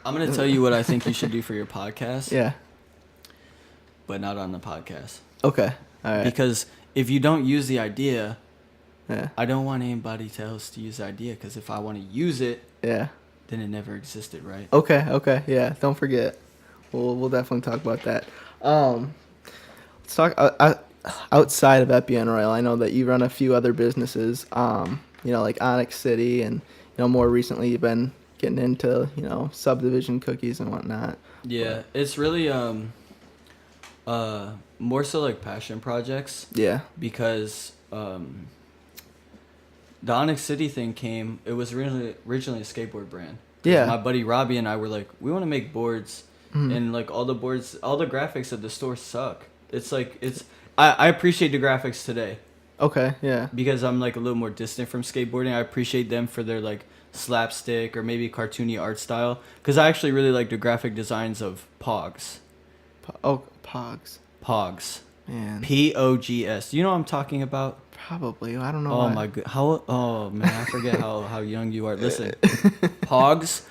I'm going to tell you what I think you should do for your podcast. Yeah. But not on the podcast. Okay. All right. Because if you don't use the idea, Yeah. I don't want anybody else to use the idea, because if I want to use it, Yeah. then it never existed, right? Okay. Okay. Yeah. Don't forget. We'll definitely talk about that. Let's talk outside of Epyon Royal. I know that you run a few other businesses. Like Onyx City, and more recently you've been getting into subdivision cookies and whatnot. Yeah, it's really more so like passion projects. Yeah. Because the Onyx City thing came. It was originally a skateboard brand. Yeah. My buddy Robbie and I were like, we want to make boards, and like all the graphics at the store suck. It's like I appreciate the graphics today. Okay. Yeah. Because I'm like a little more distant from skateboarding. I appreciate them for their like slapstick or maybe cartoony art style. Because I actually really like the graphic designs of Pogs. Pogs. Pogs. Man. Pogs. Do you know what I'm talking about? Probably. I don't know. Oh my god. Oh man, I forget how young you are. Listen. Pogs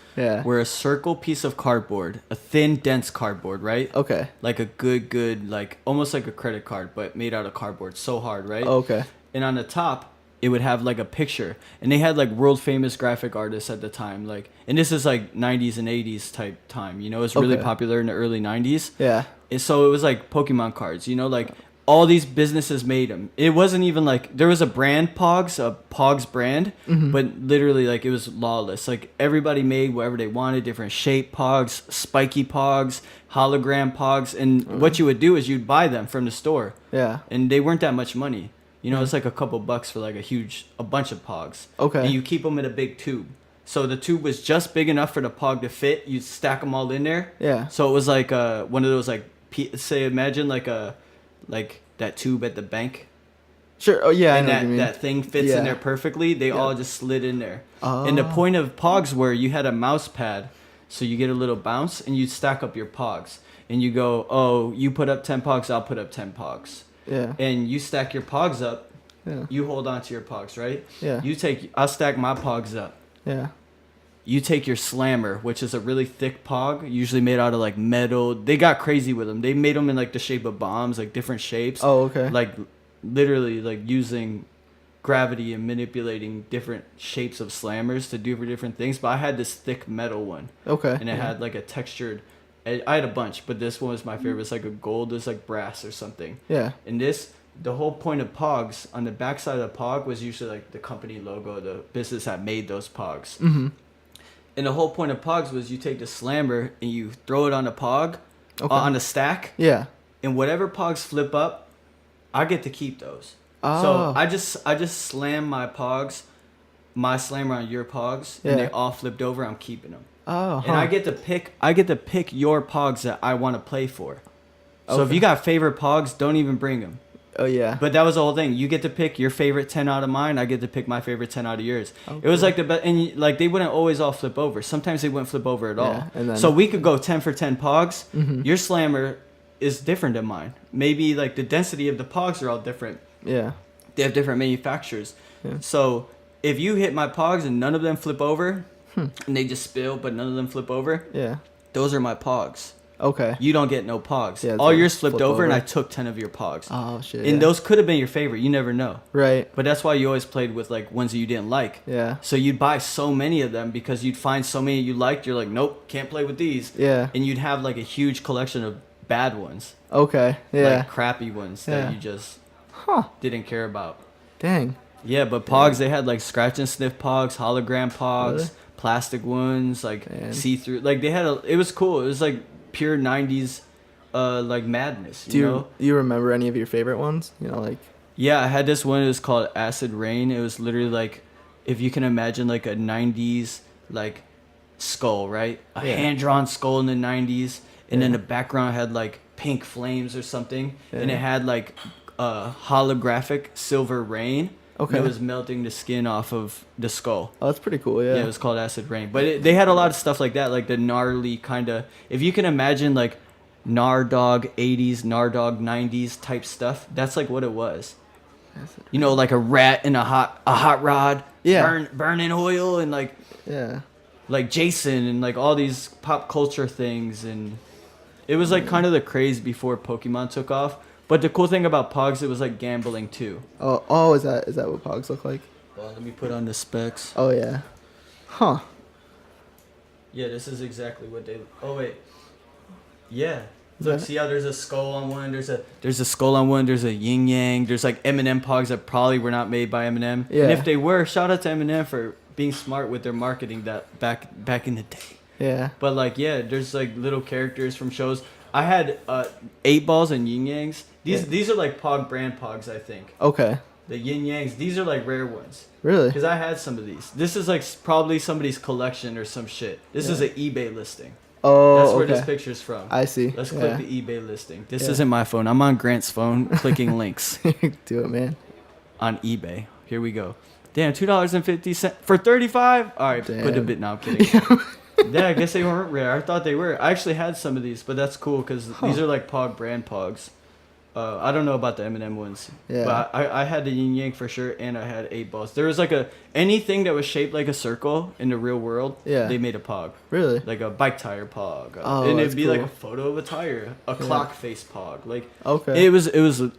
were a circle piece of cardboard, a thin, dense cardboard, right? Okay. Like a good, like almost like a credit card, but made out of cardboard. So hard, right? Okay. And on the top, it would have like a picture, and they had like world famous graphic artists at the time, like, and this is like 90s and 80s type time, it was really popular in the early 90s. Yeah. And so it was like Pokemon cards, like all these businesses made them. It wasn't even like there was a brand Pogs, a Pogs brand, but literally like it was lawless. Like everybody made whatever they wanted, different shape Pogs, spiky Pogs, hologram Pogs, and what you would do is you'd buy them from the store. Yeah. And they weren't that much money. It's like a couple bucks for like a bunch of Pogs. Okay. And you keep them in a big tube. So the tube was just big enough for the Pog to fit. You stack them all in there. Yeah. So it was like one of those like imagine like that tube at the bank. Sure. Oh yeah. And I know what you mean. that thing fits in there perfectly. They all just slid in there. Oh. And the point of Pogs were you had a mouse pad, so you get a little bounce, and you stack up your Pogs, and you go, oh, you put up 10 Pogs, I'll put up 10 Pogs. Yeah. And you stack your Pogs up. Yeah. You hold on to your Pogs, right? Yeah. I'll stack my Pogs up. Yeah. You take your Slammer, which is a really thick Pog, usually made out of like metal. They got crazy with them. They made them in like the shape of bombs, like different shapes. Oh, okay. Like literally like using gravity and manipulating different shapes of slammers to do for different things. But I had this thick metal one. Okay. And it had like a textured. I had a bunch, but this one was my favorite. It's like a gold. It's like brass or something. Yeah. And this, the whole point of Pogs, on the backside of the Pog was usually like the company logo, the business that made those Pogs. Mm-hmm. And the whole point of Pogs was you take the slammer and you throw it on a Pog, Okay. on a stack. Yeah. And whatever Pogs flip up, I get to keep those. Oh. So I just slam my Pogs, my slammer on your Pogs, Yeah. and they all flipped over. I'm keeping them. Oh. And I get to pick your Pogs that I want to play for. So if Okay. you got favorite Pogs, don't even bring them. Oh yeah. But that was the whole thing. You get to pick your favorite 10 out of mine. I get to pick my favorite 10 out of yours. Oh, it was cool. like the best. And like they wouldn't always all flip over. Sometimes they wouldn't flip over at all. Yeah, and then- So we could go 10 for 10 Pogs. Mhm. Your slammer is different than mine. Maybe like the density of the Pogs are all different. Yeah. They have different manufacturers. Yeah. So if you hit my Pogs and none of them flip over, and they just spill, but none of them flip over, Yeah. those are my Pogs. Okay. You don't get no Pogs. Yeah, all they yours flipped flip over, and over. I took 10 of your Pogs. Oh shit. And yeah. those could have been your favorite. You never know. Right. But that's why you always played with like ones that you didn't like. Yeah. So you'd buy so many of them because you'd find so many you liked. You're like, nope, can't play with these. Yeah. And you'd have like a huge collection of bad ones. Okay. Yeah. Like crappy ones that Yeah. you just Huh. didn't care about. Dang. Yeah, but Pogs, they had like scratch and sniff Pogs, hologram Pogs, Really? plastic ones, like Man. see-through. Like they had it was cool. It was like pure 90s like madness, Do you know? you remember any of your favorite ones? You know, like. Yeah, I had this one. It was called Acid Rain. It was literally like, if you can imagine like a 90s like skull, right? A Yeah. hand-drawn skull in the 90s. And then Yeah. the background had like pink flames or something. And Yeah. it had like holographic silver rain. Okay. And it was melting the skin off of the skull. Oh, that's pretty cool. Yeah. Yeah, it was called Acid Rain. But they had a lot of stuff like that, like the gnarly kind of, if you can imagine like Nardog 80s, Nardog 90s type stuff, that's like what it was. You know, like a rat in a hot rod, Yeah. burning oil, and like Jason and like all these pop culture things, and it was like kind of the craze before Pokemon took off. But the cool thing about Pogs, it was like gambling too. Oh, is that what Pogs look like? Well, let me put on the specs. Oh yeah. Huh. Yeah, this is exactly what they. Oh wait. Yeah. Is Look, that- see how there's a skull on one. There's a skull on one. There's a yin yang. There's like Eminem Pogs that probably were not made by Eminem. Yeah. And if they were, shout out to Eminem for being smart with their marketing that back in the day. Yeah. But like, yeah, there's like little characters from shows. I had 8 balls and yin yangs. These are like Pog brand Pogs, I think. Okay. The yin yangs. These are like rare ones. Really? Because I had some of these. This is like probably somebody's collection or some shit. This is Yeah. an eBay listing. Oh. That's where okay. this picture's from. I see. Let's yeah. click the eBay listing. This Yeah. isn't my phone. I'm on Grant's phone clicking links Do it, man. on eBay. Here we go. Damn, $2.50 for 35. All right, put a Damn. bit. Now I'm kidding. Yeah, I guess they weren't rare. I thought they were. I actually had some of these, but that's cool because these are like Pog brand Pogs. I don't know about the Eminem ones, Yeah. but I had the yin yang for sure, and I had 8 balls. There was like anything that was shaped like a circle in the real world. Yeah. They made a Pog. Really? Like a bike tire Pog. Oh, and that's it'd be like cool. a photo of a tire, a clock face Pog. Like Okay. it was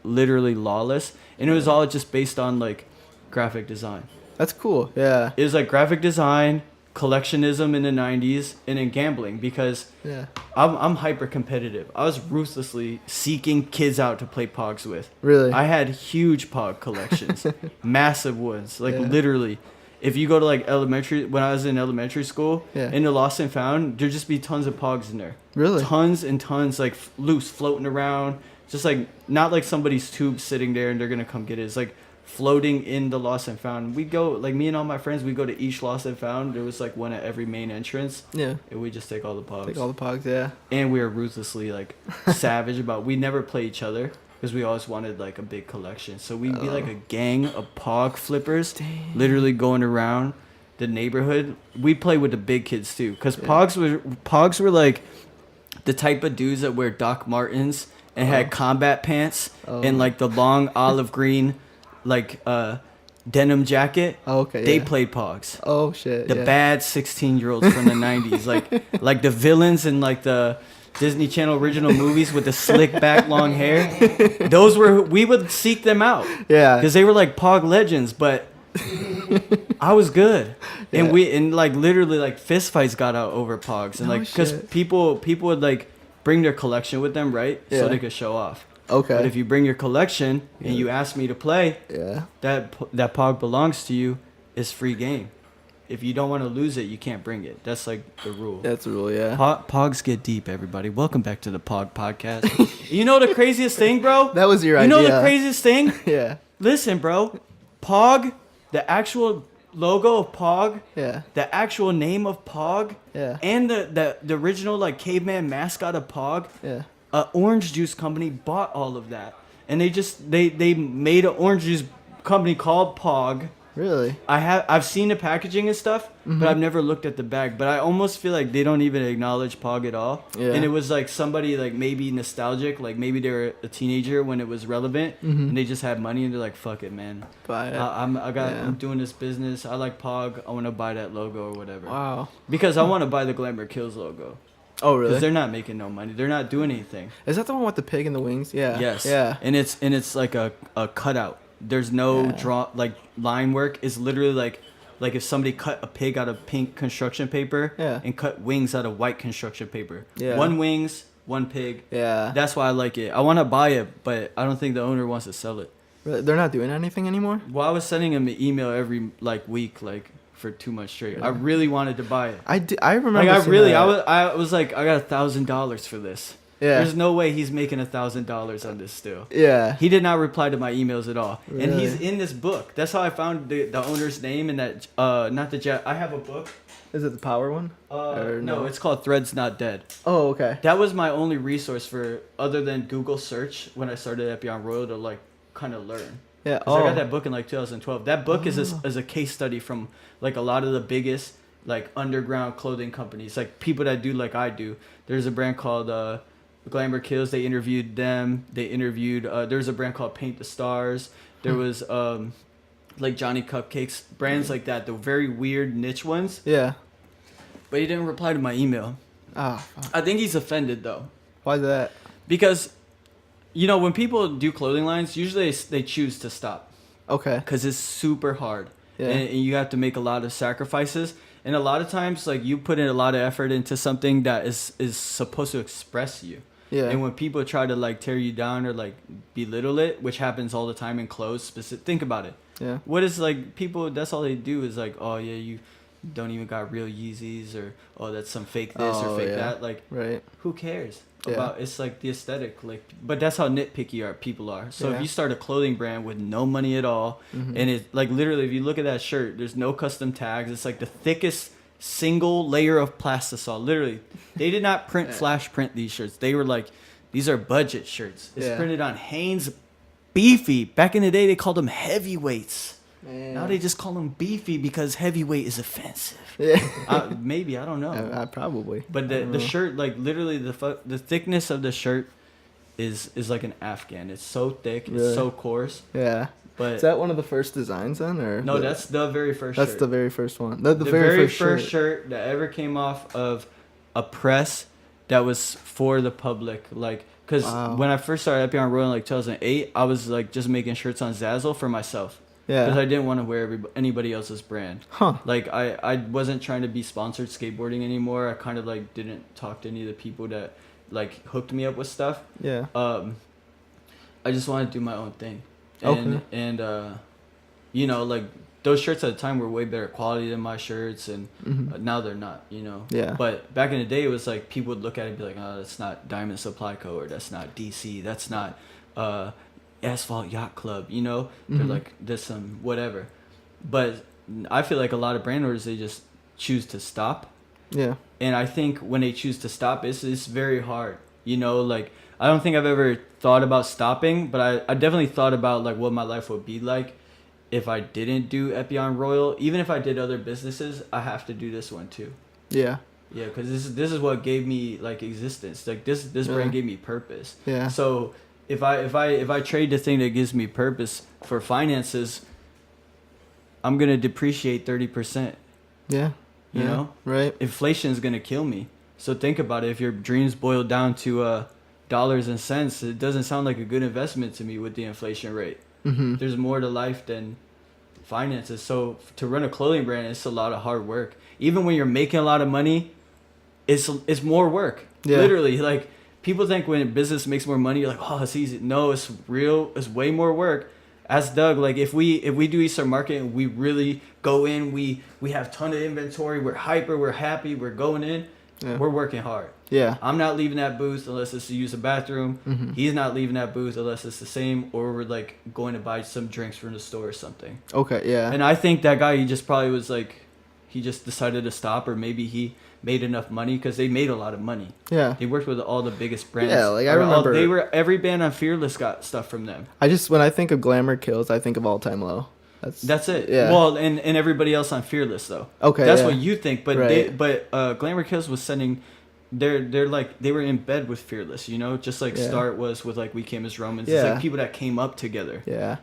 literally lawless, and it was all just based on like graphic design. That's cool. Yeah. It was like graphic design, collectionism in the 90s, and then gambling because Yeah. I'm hyper competitive. I was ruthlessly seeking kids out to play Pogs with. Really? I had huge Pog collections, massive ones, like Yeah. literally. If you go to like when I was in elementary school, Yeah. in the Lost and Found, there'd just be tons of Pogs in there. Really? Tons and tons, like loose, floating around. Just like, not like somebody's tube sitting there and they're going to come get it. It's like floating in the Lost and Found. We'd go, like me and all my friends, we'd go to each Lost and Found. There was like one at every main entrance. Yeah. And we just take all the Pogs. Take all the Pogs. Yeah. And we were ruthlessly like savage about, we never play each other because we always wanted like a big collection. So we'd be like a gang of Pog flippers, literally going around the neighborhood. We play with the big kids too, because Pogs were like the type of dudes that wear Doc Martens and had combat pants and like the long olive green like denim jacket. Oh, okay. They yeah. played Pogs. Oh shit. The yeah. bad 16-year-olds from the 90s, like the villains and like the Disney Channel original movies with the slick back long hair. We would seek them out. Yeah. Because they were like Pog legends, but I was good. Yeah. And like literally like fist fights got out over Pogs. And like, because people would like bring their collection with them, right? Yeah. So they could show off. Okay. But if you bring your collection and you ask me to play, that Pog belongs to you, is free game. If you don't want to lose it, you can't bring it. That's like the rule. That's the rule, yeah. Pogs get deep, everybody. Welcome back to the Pog Podcast. You know the craziest thing, bro? That was your idea. You know the craziest thing? Yeah. Listen, bro. Pog, the actual logo of Pog, the actual name of Pog, and the original like caveman mascot of Pog, orange juice company bought all of that. And they made an orange juice company called Pog. Really? I've seen the packaging and stuff, but I've never looked at the bag. But I almost feel like they don't even acknowledge Pog at all. Yeah. And it was like somebody like maybe nostalgic, like maybe they were a teenager when it was relevant, and they just had money and they're like, "Fuck it, man. Buy it. I'm doing this business. I like Pog. I want to buy that logo or whatever." Wow. Because I want to buy the Glamour Kills logo. Oh really? Because they're not making no money. They're not doing anything. Is that the one with the pig and the wings? Yeah. Yes. Yeah. And it's like a cutout. There's no draw, like line work is literally like if somebody cut a pig out of pink construction paper and cut wings out of white construction paper. Yeah. One wings, one pig. Yeah. That's why I like it. I want to buy it, but I don't think the owner wants to sell it. Really? They're not doing anything anymore? Well, I was sending him an email every like week, like for 2 months straight. Yeah. I really wanted to buy it. I remember. Like I was like, I got $1,000 for this. Yeah. There's no way he's making $1,000 on this still. Yeah. He did not reply to my emails at all. Really? And he's in this book. That's how I found the owner's name and that not the jet. I have a book. Is it the power one? No, it's called Threads Not Dead. Oh, okay. That was my only resource for other than Google search when I started Epyon Royal to like kind of learn. Yeah. I got that book in like 2012. That book is a case study from like a lot of the biggest like underground clothing companies, like people that do like I do. There's a brand called Glamour Kills. They interviewed them. They interviewed there's a brand called Paint the Stars. There was like Johnny Cupcakes, brands like that, the very weird niche ones. Yeah. But he didn't reply to my email. Oh, I think he's offended though. Why is that? Because you know, when people do clothing lines, usually they choose to stop. Okay. Because it's super hard. Yeah. And you have to make a lot of sacrifices. And a lot of times, like, you put in a lot of effort into something that is supposed to express you. Yeah. And when people try to, like, tear you down or, like, belittle it, which happens all the time in clothes, think about it. Yeah. What is, like, people, that's all they do is, like, oh, yeah, you don't even got real Yeezys, or, oh, that's some fake this or fake that. Like, who cares? About it's like the aesthetic, like, but that's how nitpicky people are. So if you start a clothing brand with no money at all, and it like literally, if you look at that shirt, there's no custom tags. It's like the thickest single layer of plastisol. Literally, they did not flash print these shirts. They were like, these are budget shirts. It's printed on Hanes Beefy. Back in the day, they called them heavyweights. Man. Now they just call them beefy because heavyweight is offensive. Yeah. Maybe, I don't know. Probably. But the shirt, like literally the thickness of the shirt is like an Afghan. It's so thick. Really? It's so coarse. Yeah. But is that one of the first designs then, or no? That's the very first. That's shirt. The very first one. The very first shirt that ever came off of a press that was for the public, like. Because when I first started Epyon Royal in like 2008, I was like just making shirts on Zazzle for myself. Yeah. Because I didn't want to wear anybody else's brand. Huh. Like, I wasn't trying to be sponsored skateboarding anymore. I kind of, like, didn't talk to any of the people that, like, hooked me up with stuff. Yeah. I just wanted to do my own thing. And you know, like, those shirts at the time were way better quality than my shirts. And now they're not, you know. Yeah. But back in the day, it was, like, people would look at it and be like, oh, that's not Diamond Supply Co. or that's not DC. That's not... Asphalt Yacht Club, you know, they're like this whatever, but I feel like a lot of brand owners, they just choose to stop. Yeah. And I think when they choose to stop, it's very hard, you know. Like, I don't think I've ever thought about stopping, but I definitely thought about like what my life would be like if I didn't do Epyon Royal. Even if I did other businesses, I have to do this one too. Yeah. Yeah, because this is what gave me like existence. Like this brand gave me purpose. Yeah. So if I trade the thing that gives me purpose for finances, I'm gonna depreciate 30%. Yeah. You know? Right. Inflation is gonna kill me. So think about it. If your dreams boil down to dollars and cents, it doesn't sound like a good investment to me with the inflation rate. Mm-hmm. There's more to life than finances. So to run a clothing brand, it's a lot of hard work. Even when you're making a lot of money, it's more work. Yeah. Literally, like people think when a business makes more money, you're like, oh, it's easy. No, it's real. It's way more work. Ask Doug. Like if we do Eastern Market, we really go in. We have a ton of inventory. We're hyper. We're happy. We're going in. Yeah. We're working hard. Yeah. I'm not leaving that booth unless it's to use a bathroom. Mm-hmm. He's not leaving that booth unless it's the same, or we're like going to buy some drinks from the store or something. Okay. Yeah. And I think that guy, he just probably was like, he just decided to stop, or maybe he made enough money because they made a lot of money. Yeah. They worked with all the biggest brands. Yeah, like I remember. Every band on Fearless got stuff from them. When I think of Glamour Kills, I think of All Time Low. That's it. Yeah. Well, and everybody else on Fearless though. Okay. That's yeah. what you think, but Right. Glamour Kills was sending. They're like, they were in bed with Fearless, you know, just like Yeah. Start was with like We Came as Romans. Yeah. It's like people that came up together. Yeah.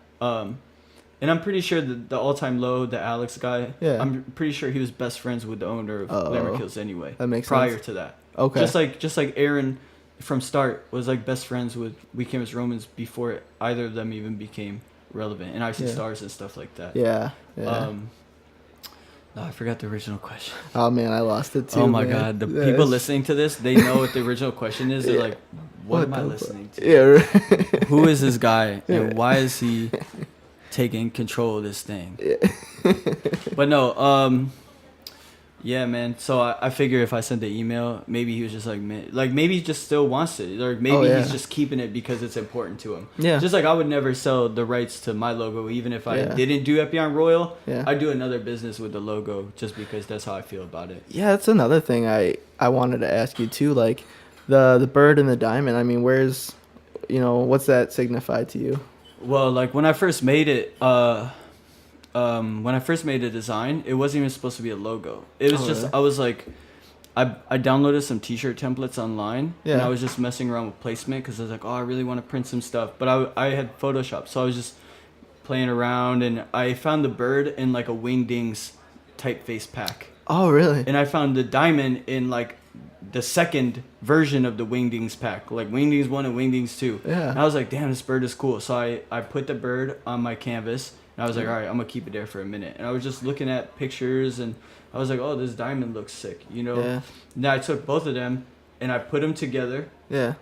And I'm pretty sure the All Time Low, the Alex guy, Yeah. I'm pretty sure he was best friends with the owner of Glamour Kills anyway. That makes prior sense. to that. Okay. Just like Aaron from Start was like best friends with We Came as Romans before either of them even became relevant, and Icy Yeah. Stars and stuff like that. Yeah. Yeah. No, I forgot the original question. Oh man, I lost it too. Oh my man. god, the Yeah, people it's- listening to this, they know what the original question is. They're Yeah. like, what am I the listening to? Yeah. Right. Who is this guy, Yeah. and why is he taking control of this thing? Yeah. But no, yeah, man. So I figure if I sent the email, maybe he was just like, man, like maybe he just still wants it, or maybe yeah. he's just keeping it because it's important to him. Yeah. Just like I would never sell the rights to my logo, even if I Yeah. didn't do Epyon Royal. Yeah. I'd do another business with the logo just because that's how I feel about it. Yeah, that's another thing I wanted to ask you too. Like the bird and the diamond. I mean, where's, what's that signify to you? Well, like when I first made it, when I first made a design, it wasn't even supposed to be a logo. It was just, really? I was like, I downloaded some t-shirt templates online, and Yeah. I was just messing around with placement because I was like, oh, I really want to print some stuff. But I had Photoshop, so I was just playing around, and I found the bird in like a Wingdings typeface pack. Oh, really? And I found the diamond in like the second version of the Wingdings pack, like Wingdings 1 and Wingdings 2. Yeah. And I was like, damn, this bird is cool. So I put the bird on my canvas, and I was like, all right, I'm going to keep it there for a minute. And I was just looking at pictures, and I was like, oh, this diamond looks sick, Yeah. Now I took both of them, and I put them together, Yeah.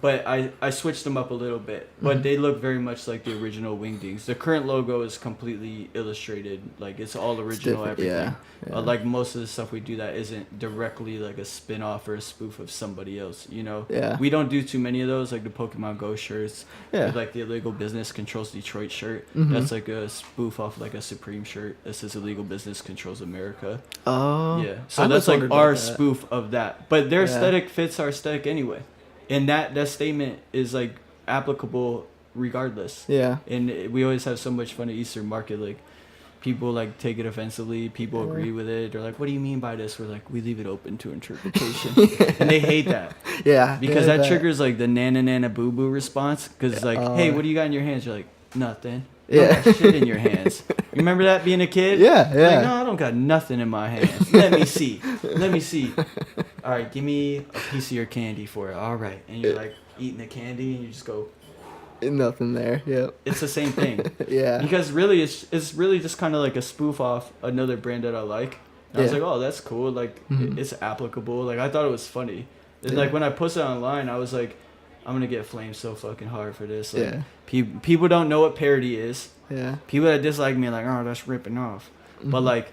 but I switched them up a little bit. But they look very much like the original Wingdings. The current logo is completely illustrated. Like, it's all original, different, everything. yeah. Like, most of the stuff we do that isn't directly, like, a spin-off or a spoof of somebody else, Yeah. We don't do too many of those, like the Pokemon Go shirts. Yeah. With, like, the Illegal Business Controls Detroit shirt. Mhm. That's, like, a spoof off, like, a Supreme shirt that says Illegal Business Controls America. Oh. Yeah. So I that's, always like, wondered about our that. spoof of that. But their Yeah. aesthetic fits our aesthetic anyway. And that statement is like applicable regardless. Yeah. And we always have so much fun at Eastern Market. Like people like take it offensively. People agree with it. They're like, "What do you mean by this?" We're like, "We leave it open to interpretation," and they hate that Yeah. because yeah, that triggers like the nana nana boo boo response. Because it's like, "Hey, what do you got in your hands?" You're like, "Nothing." You Yeah. don't got shit in your hands. You remember that being a kid? Yeah, You're yeah. Like, no, I don't got nothing in my hands. Let me see. Let me see. All right, give me a piece of your candy for it. All right, and you're like eating the candy, and you just go. Nothing there. Yep. It's the same thing. Yeah. Because really, it's really just kind of like a spoof off another brand that I like. And I was Yeah. like, oh, that's cool. Like Mhm. it's applicable. Like I thought it was funny. And Yeah. like when I posted it online, I was like, I'm gonna get flamed so fucking hard for this. Like, Yeah. people don't know what parody is. Yeah. People that dislike me are like, oh, that's ripping off. But Mhm. like,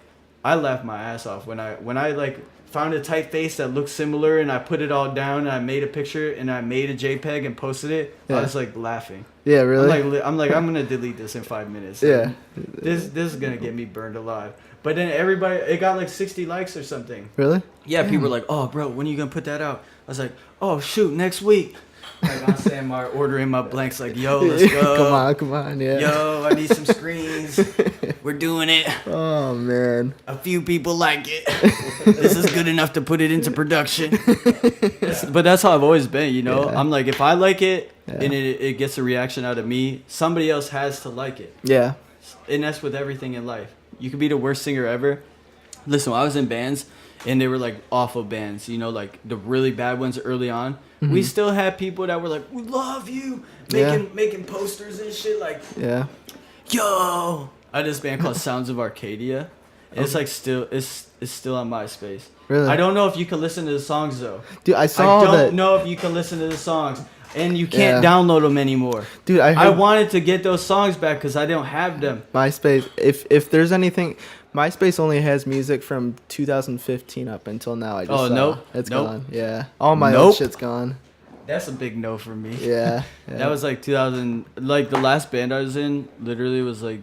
I laughed my ass off when I like found a typeface that looked similar, and I put it all down, and I made a picture, and I made a JPEG and posted it. Yeah. I was like laughing. Yeah. Really. I'm gonna delete this in 5 minutes. Yeah. This is gonna get me burned alive. But then everybody, it got like 60 likes or something. Really. Yeah, people Damn. were like, oh, bro, when are you gonna put that out? I was like, oh, shoot, next week. Like on Sandmar, ordering my blanks, like, yo, let's go. Come on, yeah. Yo, I need some screens. We're doing it. Oh man. A few people like it. This is good enough to put it into production. But that's how I've always been, Yeah. I'm like, if I like it Yeah. and it gets a reaction out of me, somebody else has to like it. Yeah. And that's with everything in life. You could be the worst singer ever. Listen, when I was in bands and they were like awful bands, you know, like the really bad ones early on. We still had people that were like, we love you, making posters and shit, like, yo, I had this band called Sounds of Arcadia. It's like still it's still on MySpace. Really? I don't know if you can listen to the songs though. Dude, I don't know if you can listen to the songs, and you can't download them anymore. Dude, I wanted to get those songs back because I don't have them. MySpace. If there's anything, MySpace only has music from 2015 up until now. I just saw. It's gone. Yeah, all my old shit's gone. That's a big no for me. Yeah. That was like 2000. Like the last band I was in, literally was like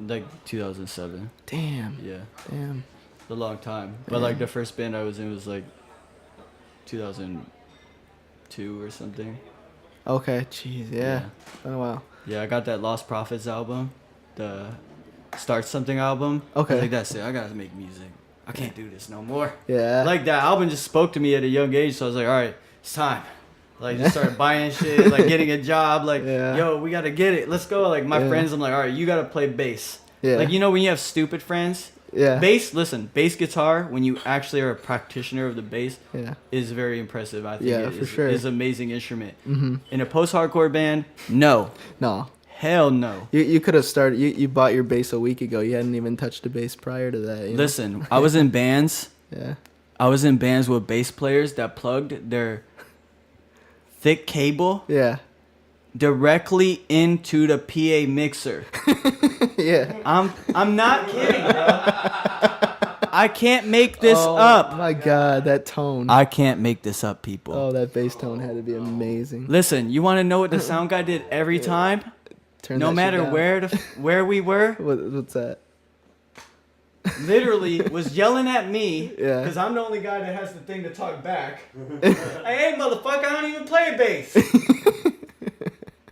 2007. Damn. Yeah. Damn. A long time. But like the first band I was in was like 2002 or something. Okay. Jeez. Yeah. Been a while. Yeah, I got that Lost Prophets album, the Start Something album. Okay. I was like, that's it. I gotta make music. I can't do this no more. Yeah. Like that album just spoke to me at a young age, so I was like, all right, it's time. Like just started buying shit, like getting a job, like yo, we gotta get it. Let's go. Like my friends, I'm like, all right, you gotta play bass. Yeah. Like you know when you have stupid friends. Yeah. Bass guitar, when you actually are a practitioner of the bass, is very impressive. I think it is an amazing instrument. Mm-hmm. In a post-hardcore band, no. Hell no. You could have started, you bought your bass a week ago. You hadn't even touched a bass prior to that. Listen, I was in bands. I was in bands with bass players that plugged their thick cable directly into the PA mixer. I'm not kidding, bro. I can't make this up. Oh my god, that tone. I can't make this up, people. Oh, that bass tone had to be amazing. Listen, you want to know what the sound guy did every time? No matter where we were? What's that? Literally was yelling at me because I'm the only guy that has the thing to talk back. Hey, motherfucker, I don't even play bass.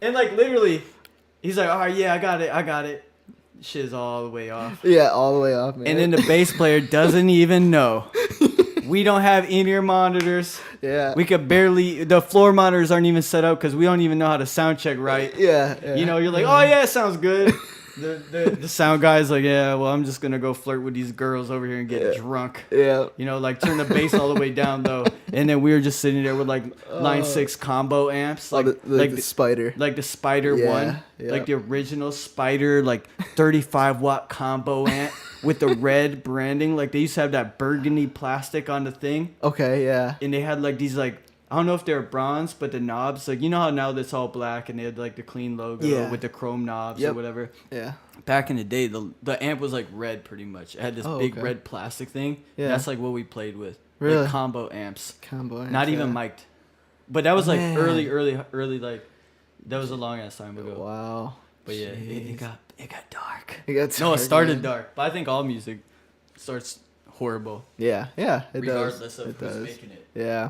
And like literally, he's like, all right, yeah, I got it. Shit's all the way off. Yeah, all the way off, man. And then the bass player doesn't even know. We don't have in-ear monitors. Yeah. We could barely, the floor monitors aren't even set up because we don't even know how to sound check right. Yeah. You know, you're like, oh yeah, it sounds good. The sound guy's like, yeah, well, I'm just going to go flirt with these girls over here and get drunk. Yeah. You know, like turn the bass all the way down, though. And then we were just sitting there with like Line 6 combo amps. Like, the Spider. Like the Spider one. Yeah. Like the original Spider, like 35-watt combo amp with the red branding. Like they used to have that burgundy plastic on the thing. Okay, yeah. And they had like these like, I don't know if they're bronze, but the knobs, like, you know how now that's all black and they had like the clean logo with the chrome knobs or whatever. Yeah. Back in the day, the amp was like red pretty much. It had this big red plastic thing. Yeah. That's like what we played with. Really? Like combo amps. Not even mic'd. But that was like early, like, that was a long ass time ago. Wow. But yeah, it got dark. It started dark. But I think all music starts horrible. Yeah, it regardless does. of who's making it. Yeah.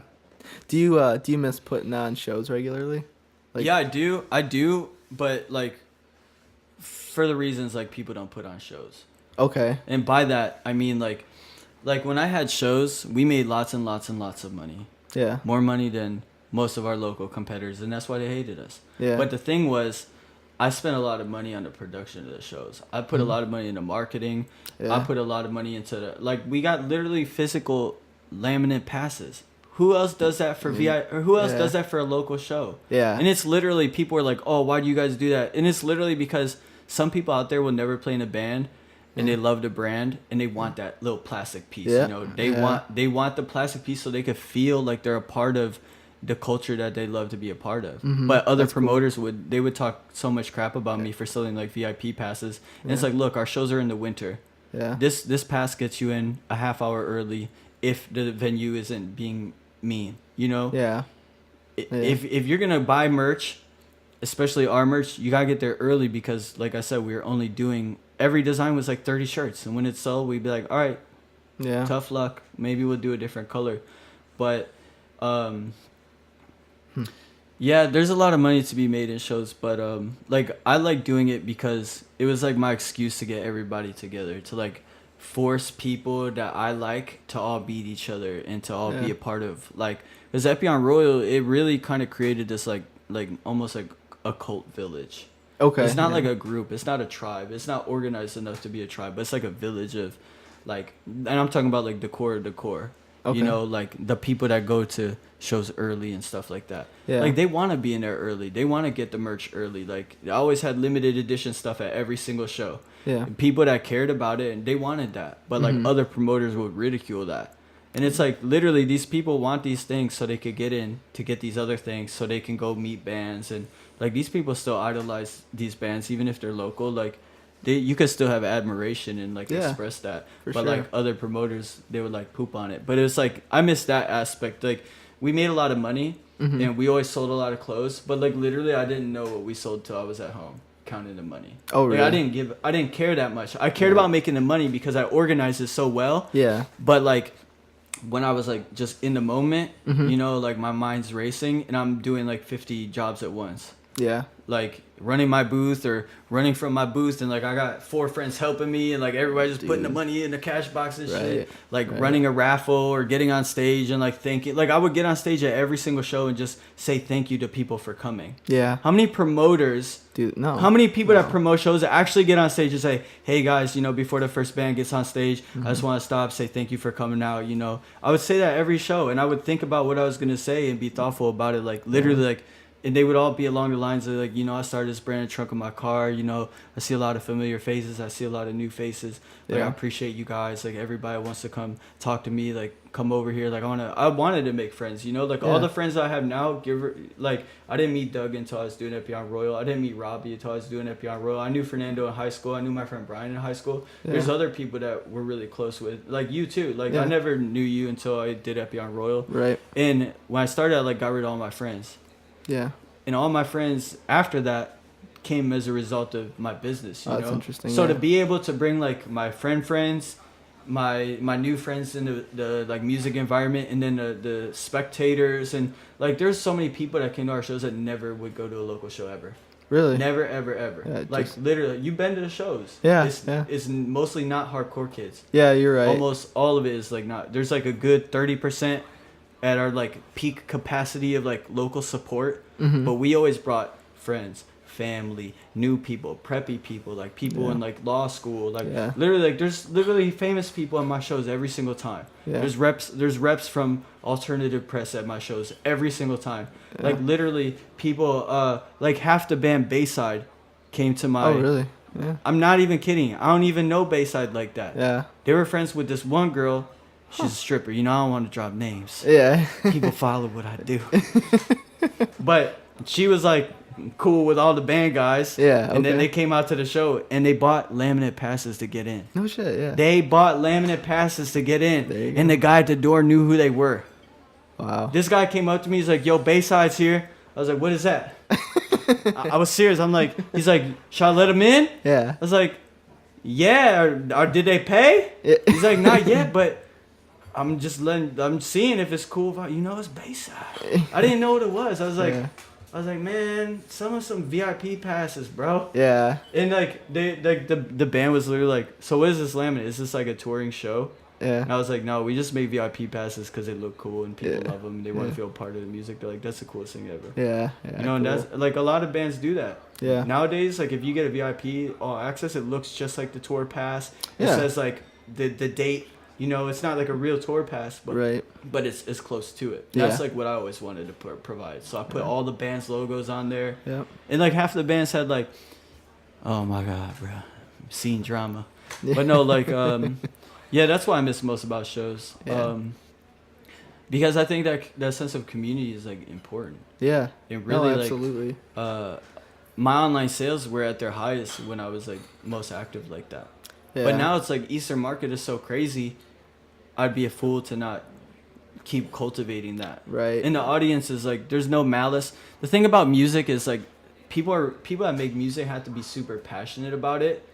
Do you miss putting on shows regularly? Like, yeah, I do, but like for the reasons like people don't put on shows. Okay. And by that I mean like when I had shows, we made lots and lots and lots of money. Yeah. More money than most of our local competitors, and that's why they hated us. Yeah. But the thing was, I spent a lot of money on the production of the shows. I put a lot of money into marketing. Yeah. I put a lot of money into we got literally physical laminate passes. Who else does that for VI? Or who else does that for a local show? Yeah. And it's literally, people are like, oh, why do you guys do that? And it's literally because some people out there will never play in a band, and they love the brand, and they want that little plastic piece. Yeah. You know, they want the plastic piece so they could feel like they're a part of the culture that they love to be a part of. Mm-hmm. But other promoters would talk so much crap about me for selling like VIP passes. And it's like, look, our shows are in the winter. Yeah. This pass gets you in a half hour early if the venue isn't being mean, you know? Yeah. If you're gonna buy merch, especially our merch, you gotta get there early because, like I said, we were only doing, every design was like 30 shirts, and when it's sold, we'd be like, all right, tough luck, maybe we'll do a different color. But yeah, there's a lot of money to be made in shows, but like I like doing it because it was like my excuse to get everybody together, to like force people that I like to all beat each other and to all be a part of, like, because Epyon Royal, it really kind of created this like almost like a cult village. Okay. It's not like a group, it's not a tribe, it's not organized enough to be a tribe, but it's like a village of like, and I'm talking about like decor. Okay. You know, like the people that go to shows early and stuff like that. Yeah. Like they want to be in there early. They want to get the merch early. Like I always had limited edition stuff at every single show. Yeah. And people that cared about it and they wanted that, but like other promoters would ridicule that. And it's like literally these people want these things so they could get in to get these other things so they can go meet bands, and like these people still idolize these bands even if they're local. Like you could still have admiration and like express that, but sure. like other promoters, they would like poop on it. But it was like I miss that aspect. Like we made a lot of money and we always sold a lot of clothes, but like literally I didn't know what we sold till I was at home counting the money. Oh really? Like, I didn't care that much. I cared about making the money because I organized it so well. Yeah. But like when I was like just in the moment, you know, like my mind's racing and I'm doing like 50 jobs at once. Yeah. Like running my booth or running from my booth, and like I got 4 friends helping me, and like everybody just putting the money in the cash box and shit. Like running a raffle or getting on stage and like thanking. Like I would get on stage at every single show and just say thank you to people for coming. Yeah. How many promoters? Dude, no. How many people that promote shows that actually get on stage and say, "Hey guys, you know, before the first band gets on stage, I just want to stop, say thank you for coming out." You know, I would say that every show, and I would think about what I was gonna say and be thoughtful about it. Like literally, like. And they would all be along the lines of like, you know, I started this brand in the trunk of my car. You know, I see a lot of familiar faces. I see a lot of new faces. Like I appreciate you guys. Like everybody wants to come talk to me. Like come over here. Like I wanted to make friends. You know, like all the friends I have now. Like I didn't meet Doug until I was doing Epyon Royal. I didn't meet Robbie until I was doing Epyon Royal. I knew Fernando in high school. I knew my friend Brian in high school. Yeah. There's other people that we're really close with. Like you too. Like I never knew you until I did Epyon Royal. Right. And when I started, I like got rid of all my friends. Yeah. And all my friends after that came as a result of my business. You know? That's interesting. So to be able to bring like my friends, my new friends into the like music environment, and then the spectators, and like there's so many people that came to our shows that never would go to a local show ever. Really? Never, ever, ever. Yeah, like literally, you've been to the shows. Yeah. It's mostly not hardcore kids. Yeah, you're right. Almost all of it is like not. There's like a good 30% at our like peak capacity of like local support. But we always brought friends, family, new people, preppy people, like people in like law school, like literally like there's literally famous people at my shows every single time. There's reps from alternative press at my shows every single time. Like literally people like half the band Bayside came to my. Oh really? Yeah. I'm not even kidding. I don't even know Bayside like that. Yeah. They were friends with this one girl. She's a stripper. You know, I don't want to drop names. Yeah. People follow what I do. But she was like cool with all the band guys. Yeah. And then they came out to the show and they bought laminate passes to get in. No shit, yeah. They bought laminate passes to get in. And the guy at the door knew who they were. Wow. This guy came up to me. He's like, "Yo, Bayside's here." I was like, "What is that?" I was serious. I'm like, he's like, "Should I let him in?" Yeah. I was like, "Yeah." Or did they pay? Yeah. He's like, "Not yet, but I'm seeing if it's cool. If it's Bayside." I didn't know what it was. I was like, man, some VIP passes, bro. Yeah. And like the band was literally like, "So what is this laminate? Is this like a touring show?" Yeah. And I was like, "No, we just make VIP passes because they look cool and people love them. And they want to feel part of the music. They're like, that's the coolest thing ever." Yeah. You know, and that's like a lot of bands do that. Yeah. Nowadays, like if you get a VIP all access, it looks just like the tour pass. It says like the date. You know, it's not like a real tour pass, but it's close to it. That's like what I always wanted to provide. So I put all the band's logos on there. Yeah. And like half the bands had like, oh my God, bro, scene drama. But no, like, yeah, that's what I miss most about shows. Yeah. Because I think that sense of community is like important. Yeah. It really absolutely. My online sales were at their highest when I was like most active like that. Yeah. But now it's like Eastern market is so crazy. I'd be a fool to not keep cultivating that. Right. And the audience is like, there's no malice. The thing about music is like, people that make music have to be super passionate about it.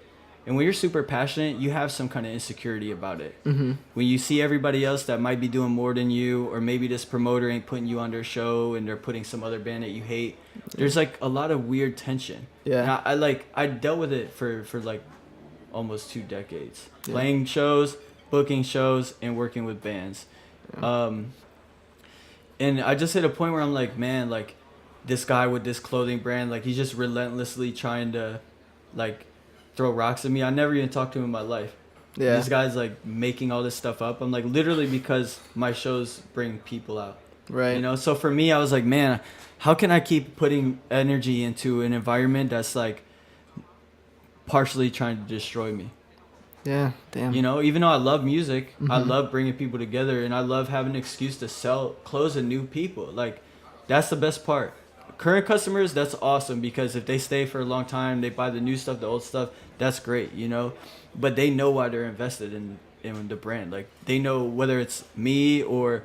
And when you're super passionate, you have some kind of insecurity about it. Mm-hmm. When you see everybody else that might be doing more than you, or maybe this promoter ain't putting you on their show and they're putting some other band that you hate, there's like a lot of weird tension. Yeah. And I dealt with it for like almost 2 decades, playing shows, booking shows, and working with bands. And I just hit a point where I'm like, man, like this guy with this clothing brand, like he's just relentlessly trying to like throw rocks at me. I never even talked to him in my life. Yeah. These guys like making all this stuff up. I'm like, literally, because my shows bring people out. Right. You know, so for me, I was like, man, how can I keep putting energy into an environment that's like partially trying to destroy me? Yeah. Damn. You know, even though I love music, I Mm-hmm. love bringing people together, and I love having an excuse to sell clothes to new people. Like, that's the best part. Current customers, that's awesome, because if they stay for a long time, they buy the new stuff, the old stuff, that's great, you know. But they know why they're invested in the brand. Like, they know whether it's me or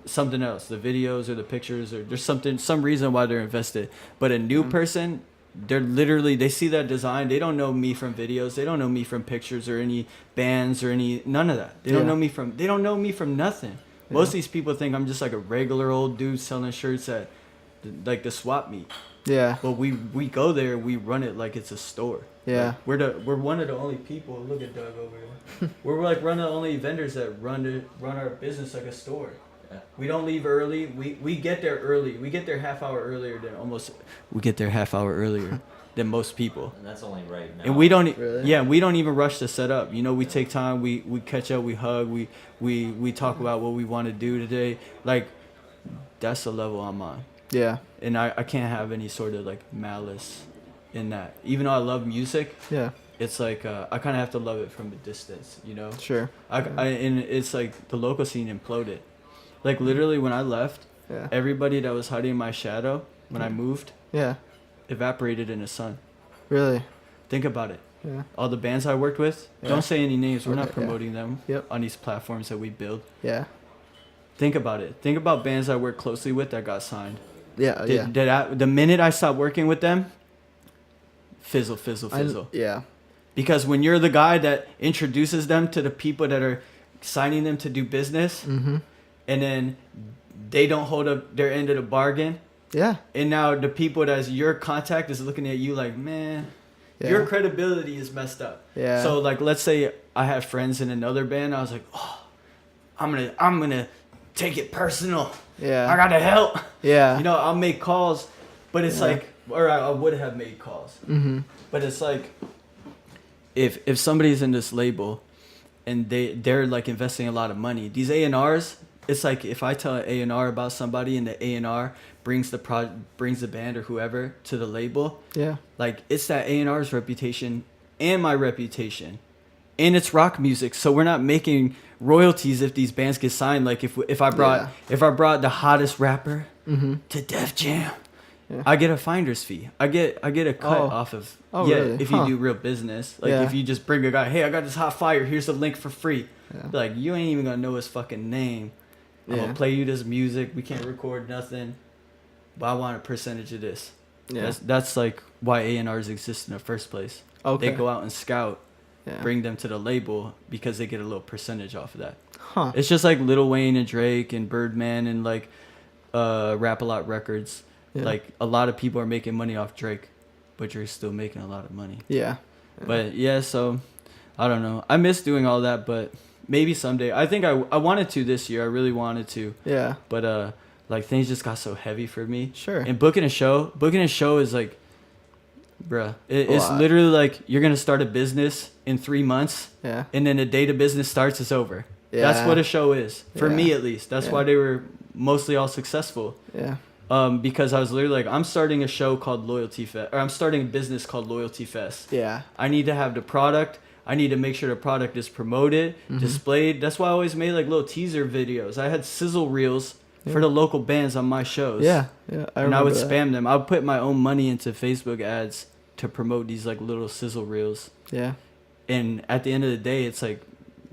something else, the videos or the pictures, or there's some reason why they're invested. But a new person, they're literally, they see that design, they don't know me from videos, they don't know me from pictures or any bands or none of that. They don't know me from nothing. Most of these people think I'm just like a regular old dude selling shirts at like the swap meet. Yeah. But we go there, we run it like it's a store. Yeah. Like, we're one of the only people. Look at Doug over here. We're like one of the only vendors that run our business like a store. Yeah. We don't leave early. We get there early. We get there half hour earlier than most people. And that's only right now. And we don't Really? we don't even rush to set up. You know, we take time, we catch up, we hug, we talk about what we want to do today. Like, that's the level I'm on. Yeah. And I can't have any sort of like malice in that. Even though I love music, Yeah. it's like I kind of have to love it from a distance, you know. Sure. And it's like the local scene imploded. Like, literally, when I left, Yeah. everybody that was hiding in my shadow when I moved Yeah. evaporated in the sun. Really. Think about it. Yeah. All the bands I worked with, Yeah. don't say any names. We're not Okay, yeah. promoting them Yep. on these platforms that we build. Yeah. Think about it. Think about bands I worked closely with that got signed. Yeah. Yeah. The minute I stopped working with them, fizzle. Yeah. Because when you're the guy that introduces them to the people that are signing them to do business, Mm-hmm. and then they don't hold up their end of the bargain, Yeah. and now the people that's your contact is looking at you like, man, Yeah. your credibility is messed up. Yeah. So like, let's say I have friends in another band. I was like, oh, I'm gonna take it personal. Yeah. I gotta help. Yeah. You know, I'll make calls, but it's Yeah. like, or I would have made calls, Mm-hmm. but it's like, if somebody's in this label, and they're like investing a lot of money, these A&Rs, it's like if I tell an A&R about somebody and the A&R brings the band or whoever to the label, Yeah. like, it's that A&R's reputation and my reputation, and it's rock music, so we're not making royalties if these bands get signed. Like, if I brought the hottest rapper Mm-hmm. to Def Jam, Yeah. I get a finder's fee. I get a cut Oh. off of Really? if Huh. you do real business. Like, Yeah. if you just bring a guy, hey, I got this hot fire, here's the link for free. Yeah. Be like, you ain't even gonna know his fucking name. I'm Yeah. gonna play you this music. We can't record nothing, but I want a percentage of this. Yeah. That's like why A&Rs exist in the first place. Okay. They go out and scout, Yeah. bring them to the label because they get a little percentage off of that. Huh. It's just like Lil Wayne and Drake and Birdman and like Rap-A-Lot Records. Yeah. Like, a lot of people are making money off Drake, but Drake's still making a lot of money. Yeah. But yeah, so I don't know. I miss doing all that, but maybe someday. I think I wanted to this year. I really wanted to, Yeah. but like, things just got so heavy for me. Sure. And booking a show is like, bruh, it's Lot. literally like you're gonna start a business in 3 months, Yeah. and then the day the business starts is over. Yeah. That's what a show is for Yeah. me, at least. That's Yeah. why they were mostly all successful. Yeah. Because I was literally like, I'm starting a show called Loyalty Fest, or I'm starting a business called Loyalty Fest. Yeah. I need to have the product. I need to make sure the product is promoted, Mhm. displayed. That's why I always made like little teaser videos. I had sizzle reels for the local bands on my shows. Yeah. Yeah. And I would that. spam them. I would put my own money into Facebook ads to promote these like little sizzle reels. Yeah. And at the end of the day, it's like,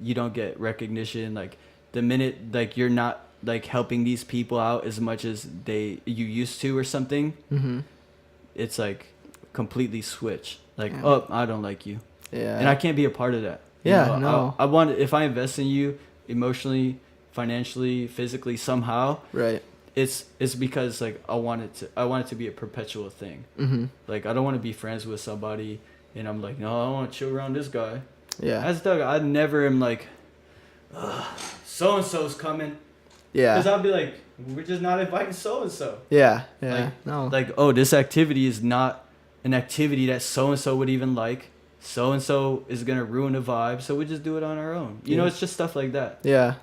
you don't get recognition. Like, the minute like you're not like helping these people out as much as you used to or something, Mm-hmm. it's like completely switch. Like, Yeah. oh, I don't like you. Yeah. And I can't be a part of that. You Yeah, know, no. I want, if I invest in you emotionally, financially, physically, somehow, Right. it's because like I want it to be a perpetual thing. Mm-hmm. Like, I don't want to be friends with somebody and I'm like, no, I want to chill around this guy. Yeah. As Doug, I never am like, so and so's coming. Because Yeah. I'll be like, we're just not inviting so and so. Yeah. Yeah. Like- No. Like, oh, this activity is not an activity that so and so would even like. so and so is gonna ruin the vibe, so we just do it on our own. You know, it's just stuff like that. Yeah.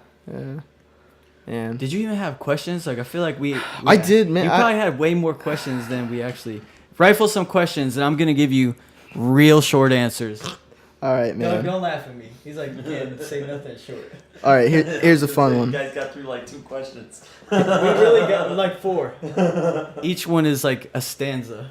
And Did you even have questions? Like, I feel like I did, man. You probably had way more questions than we actually. Rifle some questions, and I'm gonna give you real short answers. All right, man. Don't laugh at me. He's like, you can't say nothing short. All right, here's a fun one. You guys got through like 2 questions. We really got like 4. Each one is like a stanza.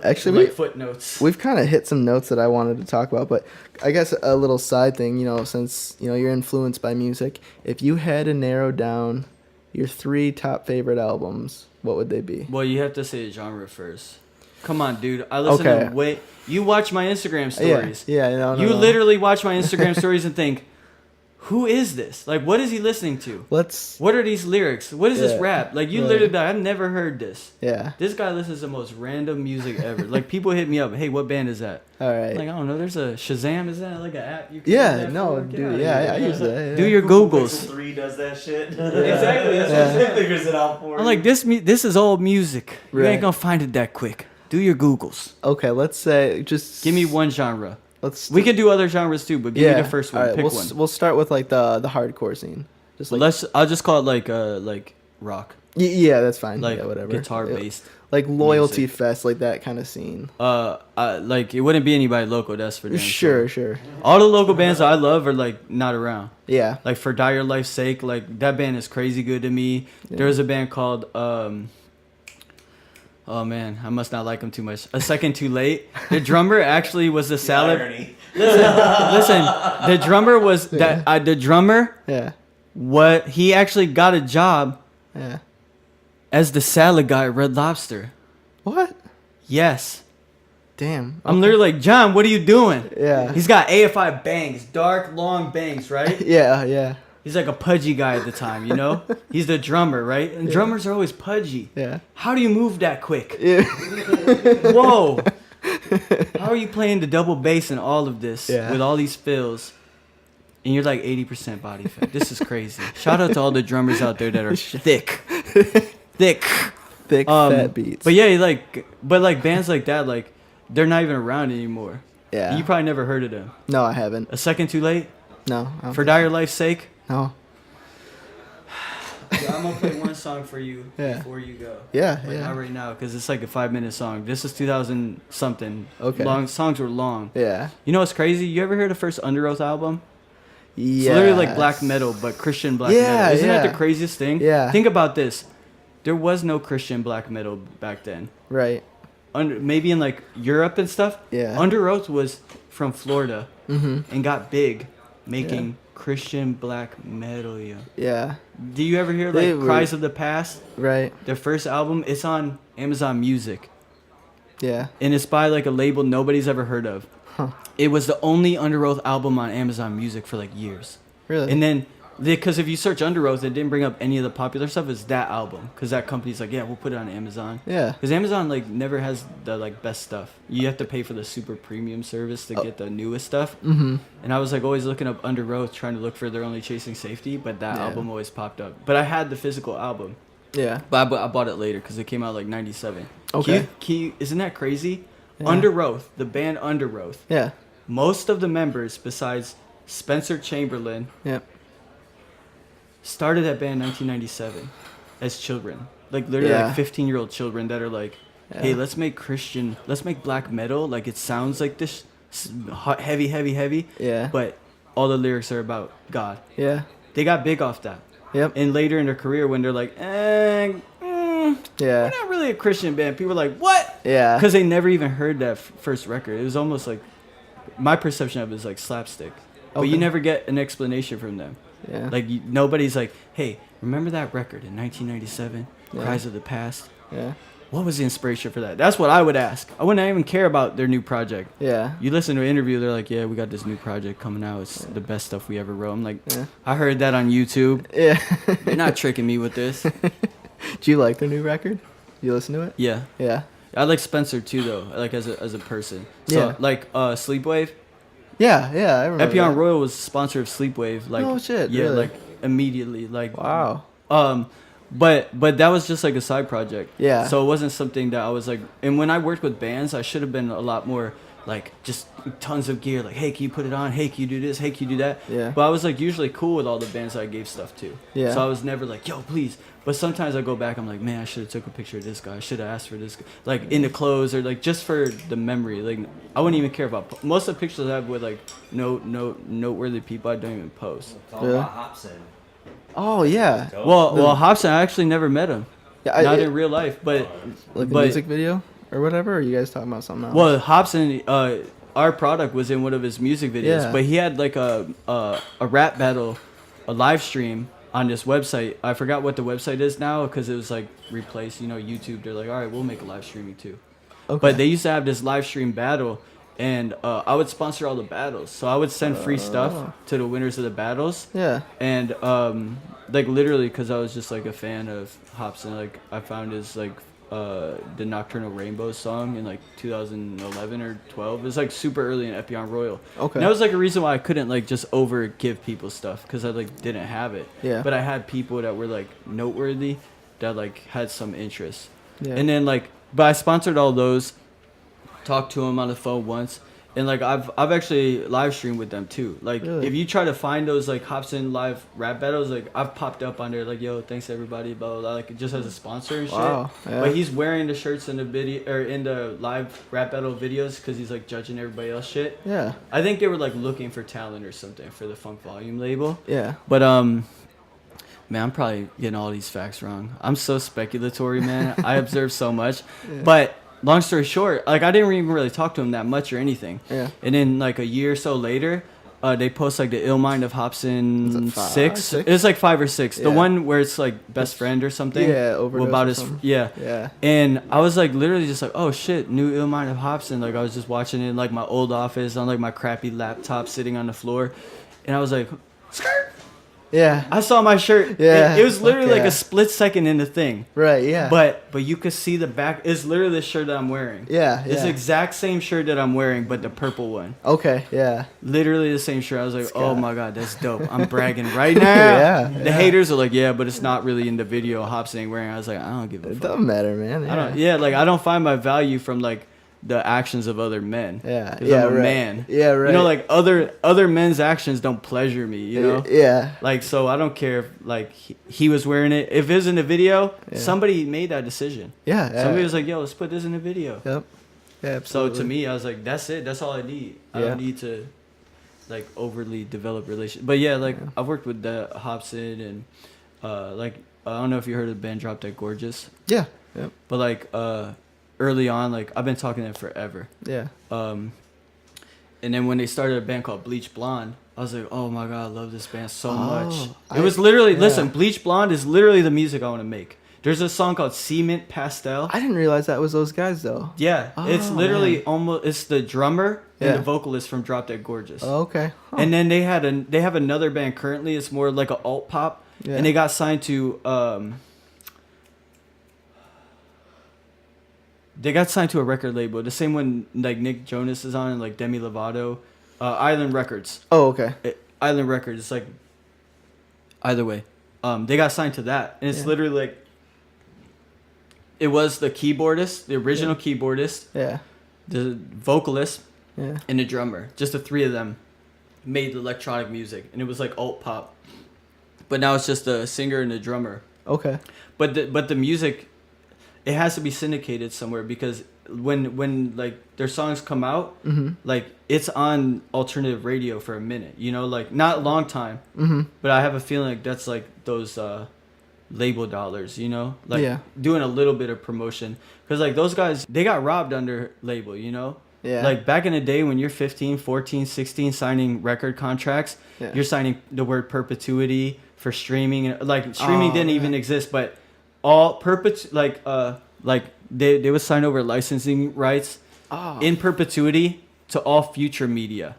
Actually, like footnotes. we've kind of hit some notes that I wanted to talk about, but I guess a little side thing, you know, since, you know, you're influenced by music, if you had to narrow down your 3 top favorite albums, what would they be? Well, you have to say genre first. Come on, dude. I listen to You watch my Instagram stories. Yeah, no, you literally watch my Instagram stories and think, who is this? Like, what is he listening to? What are these lyrics? What is this rap? Like, you literally be like, I've never heard this. Yeah. This guy listens to the most random music ever. Like, people hit me up, hey, what band is that? All right. Like, I don't know. There's a Shazam. Is that like an app? You can use that for? Dude. Yeah, I use that. Yeah. Do your Googles. Pixel 3 does that shit. Exactly. That's what it figures it out for I'm like, this is old music. You Right. ain't gonna find it that quick. Do your Googles. Okay, let's say just Give me one genre. We can do other genres too, but give me the first one. All right, Pick we'll one. we'll start with like the hardcore scene. Just like I'll just call it like rock. Yeah, that's fine. Like yeah, whatever. guitar based. Like Loyalty music. Fest, like that kind of scene. Like it wouldn't be anybody local. That's for damn Sure. All the local bands that I love are like not around. Yeah. Like For Dire Life's Sake, like that band is crazy good to me. Yeah. There was a band called oh man, I must not like them too much. A Second Too Late. The drummer actually was the salad. Listen. The drummer was that. The drummer. Yeah. What he actually got a job. Yeah. As the salad guy at Red Lobster. What? Yes. Damn. I'm literally like, John, what are you doing? Yeah. He's got AFI bangs, dark, long bangs, right? Yeah. He's like a pudgy guy at the time, you know? He's the drummer, right? And drummers are always pudgy. Yeah. How do you move that quick? Yeah. Whoa. How are you playing the double bass in all of this with all these fills? And you're like 80% body fat. This is crazy. Shout out to all the drummers out there that are thick. Thick fat beats. But yeah, but bands like that, like they're not even around anymore. Yeah. You probably never heard of them. No, I haven't. A Second Too Late? No. For Dire Life's Sake? No. Yeah, I'm gonna play one song for you before you go. Yeah, Not right now, because it's like a 5-minute song. This is 2000 something. Okay. Songs were long. Yeah. You know what's crazy? You ever heard the first Under Oath album? Yeah. It's literally like black metal, but Christian black metal. Isn't that the craziest thing? Yeah. Think about this. There was no Christian black metal back then. Right. Maybe in like Europe and stuff. Yeah. Under Oath was from Florida and got big making Christian black metal. Yeah. Do you ever hear like Cries of the Past? Right. Their first album, it's on Amazon Music. Yeah. And it's by like a label nobody's ever heard of. Huh. It was the only Under Oath album on Amazon Music for like years. Really? And then, because if you search Under Oath, it didn't bring up any of the popular stuff. It's that album. Because that company's like, yeah, we'll put it on Amazon. Yeah. Because Amazon like never has the like best stuff. You have to pay for the super premium service to get the newest stuff. Mm-hmm. And I was like always looking up Under Oath, trying to look for They're Only Chasing Safety. But that album always popped up. But I had the physical album. Yeah. But I bought it later because it came out like 97. Okay. Isn't that crazy? Yeah. Under Oath, the band Under Oath. Yeah. Most of the members, besides Spencer Chamberlain, Yep. started that band in 1997 as children. Like literally like 15-year-old children that are like, hey, let's make black metal. Like it sounds like this heavy. Yeah. But all the lyrics are about God. Yeah. They got big off that. Yep. And later in their career when they're like, we're not really a Christian band. People are like, what? Yeah. Because they never even heard that first record. It was almost like, my perception of it is like slapstick. But you never get an explanation from them. Yeah. Like, nobody's like, hey, remember that record in 1997? Cries of the Past? Yeah. What was the inspiration for that? That's what I would ask. I wouldn't even care about their new project. Yeah. You listen to an interview, they're like, yeah, we got this new project coming out. It's the best stuff we ever wrote. I'm like, I heard that on YouTube. Yeah. You're not tricking me with this. Do you like the new record? You listen to it? Yeah. Yeah. I like Spencer too, though. Like as a person. So like Sleepwave. Yeah. I remember. Epion Royal was a sponsor of Sleepwave. Like, oh shit! Yeah, really? like immediately. Like wow. But that was just like a side project. Yeah. So it wasn't something that I was like. And when I worked with bands, I should have been a lot more like just tons of gear. Like, hey, can you put it on? Hey, can you do this? Hey, can you do that? Yeah. But I was like usually cool with all the bands that I gave stuff to. Yeah. So I was never like, yo, please. But sometimes I go back, I'm like, man, I should have took a picture of this guy. I should have asked for this guy. Like in the clothes or like just for the memory. Like I wouldn't even care about most of the pictures I have with like noteworthy people. I don't even post. It's all about Hobson. Oh yeah. Dope. Well, Hobson, I actually never met him. Yeah, Not in real life, but like a but- music video or whatever. Or are you guys talking about something else? Well, Hobson, our product was in one of his music videos, Yeah. but he had like a rap battle, a live stream on this website. I forgot what the website is now because it was like replaced. You know, YouTube. They're like, all right, we'll make a live streaming too. Okay. But they used to have this live stream battle, and I would sponsor all the battles. So I would send free stuff to the winners of the battles. Yeah. And like literally, because I was just like a fan of Hobson. Like I found his like the Nocturnal Rainbow song in like 2011 or 12. It was like super early in Epyon Royal. Okay. And that was like a reason why I couldn't like just over give people stuff because I like didn't have it. Yeah. But I had people that were like noteworthy that like had some interest. Yeah. And then like, but I sponsored all those. Talked to him on the phone once. And like I've actually live streamed with them too. Like Really? if you try to find those like Hobson live rap battles, like I've popped up on there like, yo, thanks everybody, blah blah blah, like just as a sponsor and shit. Wow, yeah. But he's wearing the shirts in the video or in the live rap battle videos because he's like judging everybody else shit. Yeah. I think they were like looking for talent or something for the Funk Volume label. Yeah. But man, I'm probably getting all these facts wrong. I'm so speculatory, man. I observe so much. Yeah. But long story short, like I didn't even really talk to him that much or anything. Yeah. And then like a year or so later, they post like the Ill Mind of Hobson Is it five, 6. six? It's like 5 or 6. The Yeah. one where it's like best friend or something. Yeah, overdose about or his something. yeah. Yeah. And I was like literally just like, oh shit, new Ill Mind of Hobson. Like I was just watching it in like my old office on like my crappy laptop sitting on the floor, and I was like, skirt. Yeah. I saw my shirt. Yeah, It was literally fuck like yeah. a split second in the thing. Right. Yeah. But you could see the back. It's literally the shirt that I'm wearing. Yeah. It's the Yeah. exact same shirt that I'm wearing, but the purple one. Okay. Yeah. Literally the same shirt. I was like, Scott. oh my god, that's dope. I'm bragging right now. Yeah, The yeah. haters are like, yeah, but it's not really in the video. Hobson ain't wearing. I was like, I don't give a It fuck. doesn't matter, man. Yeah. I don't. Yeah, like I don't find my value from like the actions of other men. Yeah. 'Cause Yeah. I'm a right. man. Yeah. Right. You know, like other men's actions don't pleasure me. You know. Yeah. Like, so I don't care if, like, he was wearing it. If it was in the video, Yeah. somebody made that decision. Yeah. Somebody was like, yo, let's put this in the video. Yep. Yeah. So Absolutely. to me, I was like, that's it. That's all I need. I Yeah. don't need to, like, overly develop relations. But, yeah, like, Yeah. I've worked with the Hobson and, like, I don't know if you heard of the band Drop Dead Gorgeous. Yeah. Yep. But, like, early on, like, I've been talking to them forever. Yeah. And then when they started a band called Bleach Blonde, I was like, oh my god, I love this band so Oh, much. I- It was literally, yeah. listen, Bleach Blonde is literally the music I want to make. There's a song called Cement Pastel. I didn't realize that was those guys though. Yeah, it's Oh, literally man. almost, it's the drummer and Yeah. the vocalist from Drop Dead Gorgeous. Oh, okay. Huh. And then they have another band currently. It's more like an alt pop, Yeah. and they got signed to a record label, the same one like Nick Jonas is on, and like Demi Lovato, Island Records. Oh, okay. Island Records. It's like either way, they got signed to that, and it's Yeah. literally like it was the keyboardist, the original keyboardist, Yeah. the vocalist, Yeah. and the drummer. Just the three of them made the electronic music, and it was like alt pop. But now it's just the singer and the drummer. Okay. But the music, it has to be syndicated somewhere because when like their songs come out, Mhm. like it's on alternative radio for a minute, you know, like not a long time, Mhm. but I have a feeling like that's like those label dollars, you know, like Yeah. doing a little bit of promotion because like those guys, they got robbed under label, you know. Yeah. Like back in the day when you're 15, 14, 16 signing record contracts, Yeah. you're signing the word perpetuity for streaming, and like streaming Oh, didn't yeah. even exist, but all like they would sign over licensing rights Oh. in perpetuity to all future media.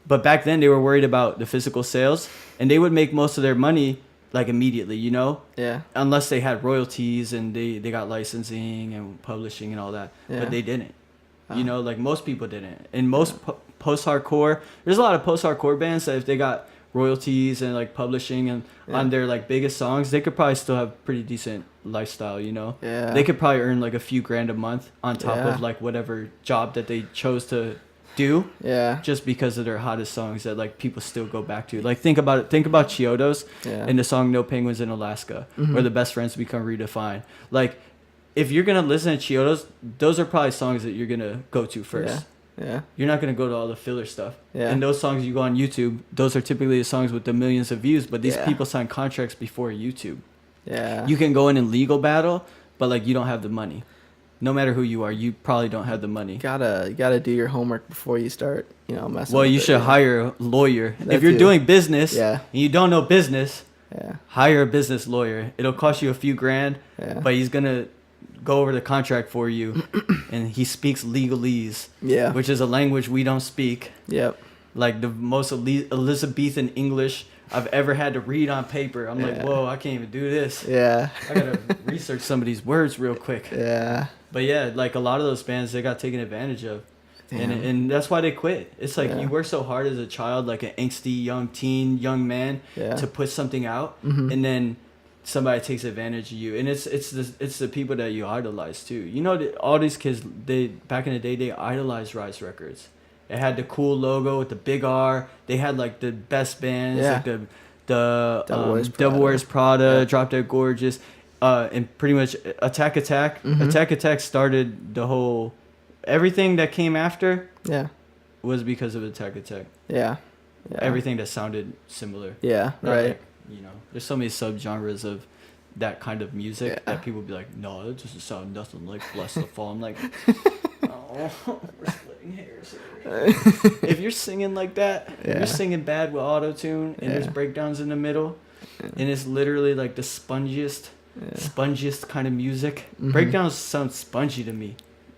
But back then they were worried about the physical sales, and they would make most of their money like immediately, you know, Yeah. unless they had royalties and they got licensing and publishing and all that. Yeah. But they didn't. Oh. You know, like most people didn't. And most post-hardcore, there's a lot of post-hardcore bands that if they got royalties and like publishing and Yeah. on their like biggest songs, they could probably still have pretty decent lifestyle, you know. Yeah. They could probably earn like a few grand a month on top Yeah. of like whatever job that they chose to do. Yeah. Just because of their hottest songs that like people still go back to. Like think about it. Think about Chiodos and the song "No Penguins in Alaska," or "The Best Friends Become Redefined." Like, if you're gonna listen to Chiodos, those are probably songs that you're gonna go to first. Yeah. You're not gonna go to all the filler stuff. Yeah. And those songs you go on YouTube, those are typically the songs with the millions of views. But these people sign contracts before YouTube. Yeah. You can go in and legal battle, but like you don't have the money. No matter who you are, you probably don't have the money. You gotta do your homework before you start, messing. Well, with you it, should hire a lawyer. That If you're too. doing business Yeah. and you don't know business, Yeah. hire a business lawyer. It'll cost you a few grand, Yeah. but he's gonna go over the contract for you, and he speaks legalese, Yeah. which is a language we don't speak. Yep. Like the most Elizabethan English I've ever had to read on paper. I'm like, Yeah. whoa, I can't even do this. Yeah. I gotta research some of these words real quick. Yeah. But yeah, like a lot of those bands, they got taken advantage of. Damn. And that's why they quit. It's like Yeah. you work so hard as a child, like an angsty young man, Yeah. to put something out, Mhm. and then somebody takes advantage of you. And it's the people that you idolize too. You know, all these kids, they back in the day, they idolized Rise Records. It had the cool logo with the big R. They had like the best bands, Yeah. like the Devil Wears Prada. Prada, Yeah. Drop Dead Gorgeous, and pretty much Attack. Mhm. Attack started the whole. Everything that came after Yeah. was because of Attack. Yeah. Yeah. Everything that sounded similar. Yeah. Not Right. like, there's so many subgenres of that kind of music Yeah. that people be like, no, it doesn't sound nothing like Bless the Fall. I'm like, oh, we're splitting hairs here. If you're singing like that, if Yeah. you're singing bad with auto-tune and there's Yeah. breakdowns in the middle, and it's literally like the spongiest kind of music. Mhm. Breakdowns sound spongy to me.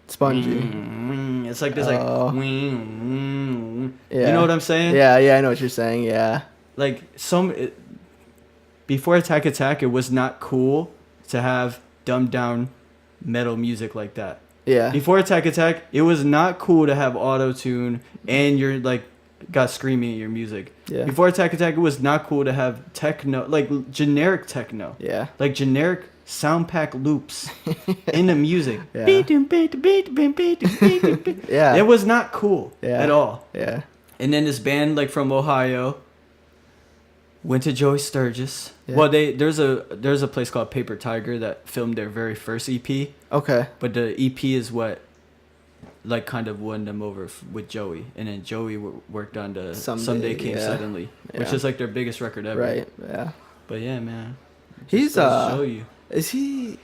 Spongy. It's like this, like, Oh. you know what I'm saying? Yeah. Yeah. I know what you're saying. Yeah. Like before Attack, it was not cool to have dumbed down metal music like that. Yeah. Before Attack, it was not cool to have auto tune and you're like got screaming at your music. Yeah. Before Attack, it was not cool to have techno, like generic techno, Yeah. like generic sound pack loops in the music. Yeah. Yeah. It was not cool Yeah. at all. Yeah. And then this band like from Ohio went to Joey Sturgis. Yeah. Well, there's a place called Paper Tiger that filmed their very first EP, Okay. but the EP is what like kind of won them over with Joey, and then Joey worked on the Someday Came yeah. Suddenly, which Yeah. is like their biggest record ever. Right. Yeah. But yeah, man. He's Just goes to show you. Is he?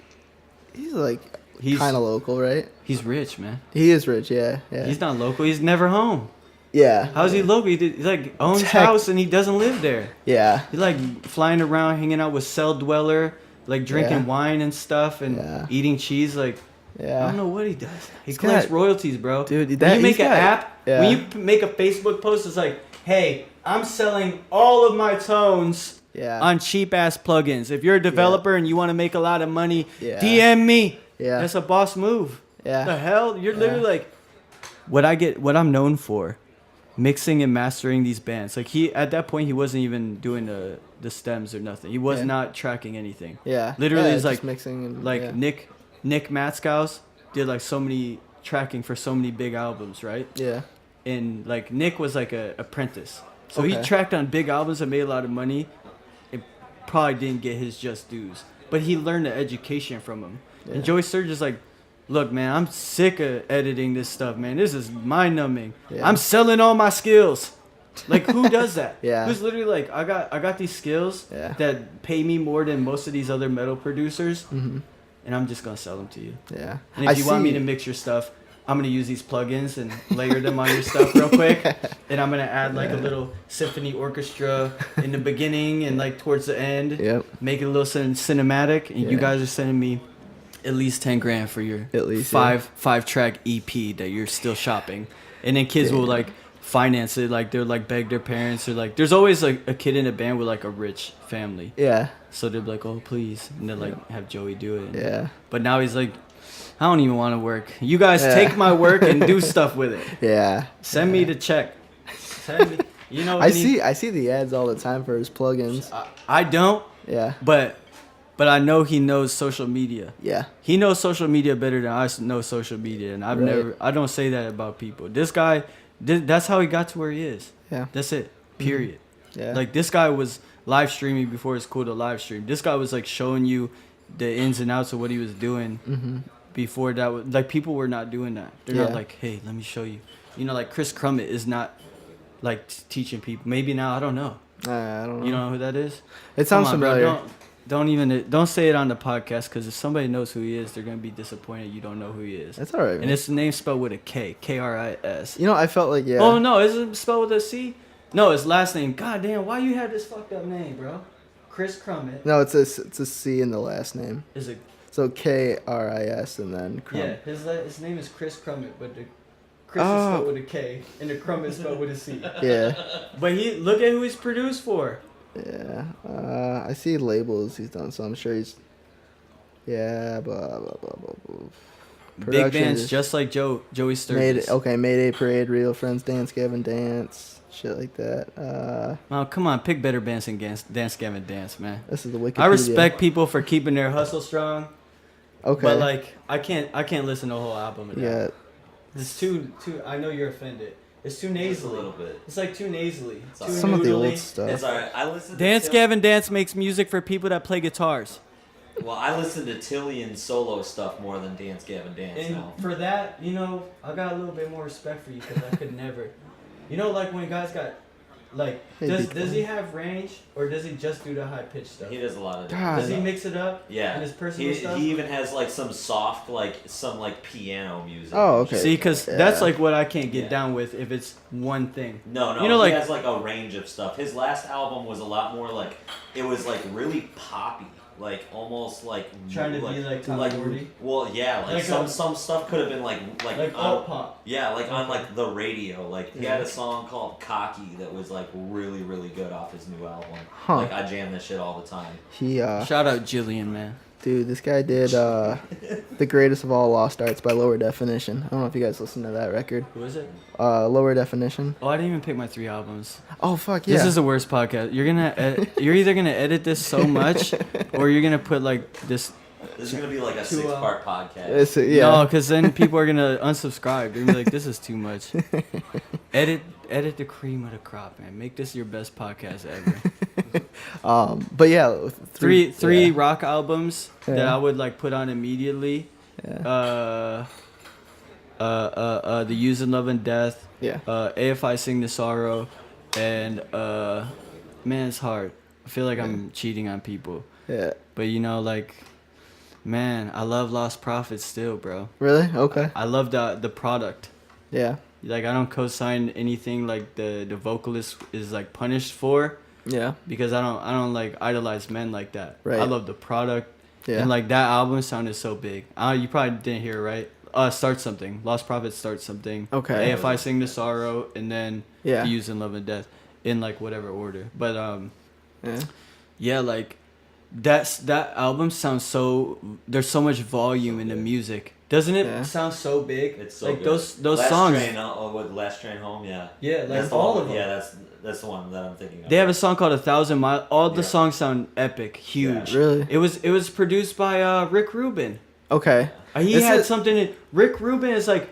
He's like He's kind of local, right? He's rich, man. He is rich. Yeah. Yeah. He's not local. He's never home. Yeah. How's he local? He like owns Tech- house and he doesn't live there. Yeah. He's like flying around, hanging out with Cell Dweller, like drinking Yeah. wine and stuff, and Yeah. eating cheese. Like I Yeah. don't know what he does. He He's collects got- royalties, bro. Dude, when that- you make he's an got- app, yeah. when you make a Facebook post, it's like, hey, I'm selling all of my tones Yeah. on cheap ass plugins. If you're a developer and you want to make a lot of money, Yeah. DM me. Yeah. That's a boss move. Yeah. The hell? You're literally Yeah. like what I'm known for, mixing and mastering these bands. Like at that point he wasn't even doing the stems or nothing. He was Yeah. not tracking anything. Yeah. Literally yeah, it's just like mixing and like yeah. Nick Matskows did like so many tracking for so many big albums, right? Yeah. And like Nick was like a apprentice. So he Okay. tracked on big albums and made a lot of money. It probably didn't get his just dues. But he learned the education from him. Yeah. And Joey Sturgis like, look, man, I'm sick of editing this stuff, man. This is mind numbing. Yeah. I'm selling all my skills. Like who does that? Yeah. Who's literally like, I got these skills Yeah. that pay me more than most of these other metal producers, Mm-hmm. and I'm just gonna sell them to you. Yeah. And if you want me to mix your stuff, I'm gonna use these plugins and layer them on your stuff real quick, and I'm gonna add like a little symphony orchestra in the beginning and like towards the end. Yep. Make it a little cinematic, and you Yeah. guys are sending me at least 10 grand for your At least, five track EP that you're still shopping, and then kids will like finance it, like they're like beg their parents, or like there's always like a kid in a band with like a rich family, Yeah. so they're like, oh please, and then like have Joey do it. Yeah. But now he's like, I don't even want to work. You guys Yeah. take my work and do stuff with it. Yeah. Send me the check. Send me. You know. I see the ads all the time for his plugins. I don't, Yeah. but I know he knows social media. Yeah. He knows social media better than I know social media, and Right. I don't say that about people. This guy That's how he got to where he is. Yeah. That's it. Period. Yeah. Like, this guy was live streaming before it's cool to live stream. This guy was like showing you the ins and outs of what he was doing before that. Like, people were not doing that. They're not like, hey, let me show you. You know, like Chris Crummett is not like teaching people. Maybe now, I don't know. I don't know. You don't know who that is? It sounds Come on, bro. familiar. Don't say it on the podcast, because if somebody knows who he is, they're gonna be disappointed you don't know who he is. That's all right. And Man. it's name spelled with a K, K-R-I-S. You know, I felt like Oh no, is it spelled with a C? No, his last name. God damn, why you have this fucked up name, bro? Chris Crummett. No, it's a C in the last name. Is it? So Kris and then Crum. Yeah, his name is Chris Crummett, but the Chris is spelled with a K and the Crummett is spelled with a C. Yeah. But look at who he's produced for. Yeah. I see labels he's done, so I'm sure he's. Yeah. Blah blah blah blah blah. Big bands just like Joey Sturgis. Mayday Parade, Real Friends, Dance Gavin Dance, shit like that. Oh, come on, pick better bands than Dance Gavin Dance, man. This is the Wikipedia. I respect people for keeping their hustle strong. Okay. But like, I can't listen to a whole album of that. Yeah. It's too. I know you're offended. It's too nasally. a little bit. It's like too nasally. Too Some of the noodly. old stuff. It's alright. I listen. Dance to Gavin Dance makes music for people that play guitars. Well, I listen to Tillian solo stuff more than Dance Gavin Dance And now. for that, you know, I got a little bit more respect for you, because I could never. You know, like when guys got, like, Hey, does he have range, or does he just do the high pitch stuff? He does a lot of. God. Does he mix it up? Yeah. In his personal stuff. He even has like some soft, like piano music. Oh, okay. See, because Yeah. that's like what I can't get Yeah. down with if it's one thing. No, You know, he like- has like a range of stuff. His last album was a lot more like, it was like really poppy, like almost like Trying to be like Tom Morty? Well, yeah, like Like some stuff could have been like Like alt pop. yeah, like on like the radio. Like he had a song called "Cocky" that was like really really good off his new album. Huh. Like I jam this shit all the time. He Shout out Jillian, man. dude, this guy did The Greatest of All Lost Arts by Lower Definition. I don't know if you guys listened to that record. Who is it? Lower Definition. Oh, I didn't even pick my 3 albums. Oh fuck yeah. This is the worst podcast. You're either gonna edit this so much, or you're gonna put like this. This is gonna be like a 2 6-part podcast. Yeah. No, because then people are gonna unsubscribe. They're gonna be like, "This is too much." Edit the cream of the crop, man. Make this your best podcast ever. But yeah, Three yeah. rock albums that Yeah. I would like put on immediately. Yeah. The Using Love and Death. Yeah. AFI Sing the Sorrow, and man, it's hard. I feel like I'm cheating on people, Yeah. but you know, like, man, I love Lost Prophets still, bro. Really? Okay. I love the product. Yeah. Like, I don't co-sign anything like the vocalist is like punished for, Yeah. because I don't like idolize men like that. Right. I love the product. Yeah. And like that album sounded so big. You probably didn't hear it, right? Start Something. Lost Prophets, Start Something. Okay. AFI Sing the Sorrow, and then Yeah. The Using Love and Death, in like whatever order. But Yeah. yeah, like that album sounds so. There's so much volume in the music, doesn't it? Yeah. Sound so big. It's so like good. those Last songs. Train, with Last Train Home, yeah. Yeah, like That's the all one, of them. Yeah, that's the one that I'm thinking of. They have a song called 1,000 Miles. All the Yeah. songs sound epic, huge. Yeah. Really? It was produced by Rick Rubin. Okay. He Is had it- something in Rick Rubin is like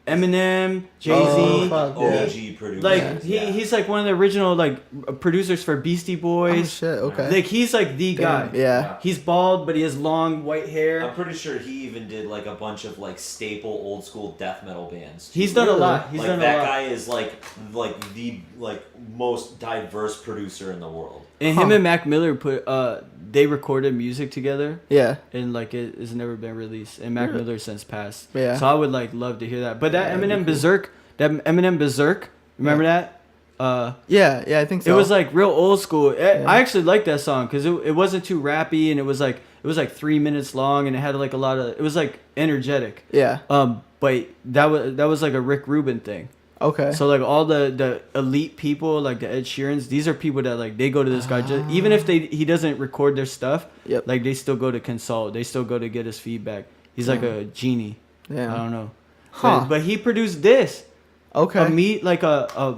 Eminem, Jay Z. Oh, fuck, yeah. OG producer. Like he's like one of the original like producers for Beastie Oh Boys. shit. Okay. Like he's like the guy. Damn, yeah. He's bald, but he has long white hair. I'm pretty sure he even did like a bunch of like staple old school death metal bands. He's done a Really? lot. He's like done a that lot. guy is like the most diverse producer in the world. And him and Mac Miller they recorded music together, Yeah. and like it has never been released. And Mac Really? Miller since passed. Yeah. So I would like love to hear that. But that Yeah, that'd be Eminem cool. Berserk, remember that? Yeah. Yeah. I think so. It was like real old school. Yeah. I actually liked that song because it wasn't too rappy, and it was like 3 minutes long, and it had like a lot of. It was like energetic. Yeah. But that was like a Rick Rubin thing. Okay. So like all the elite people, like the Ed Sheerans, these are people that like they go to this guy just even if he doesn't record their stuff. Yep. Like they still go to consult. They still go to get his feedback. He's like a genie. Yeah. I don't know. Huh. But he produced this. Okay. Like a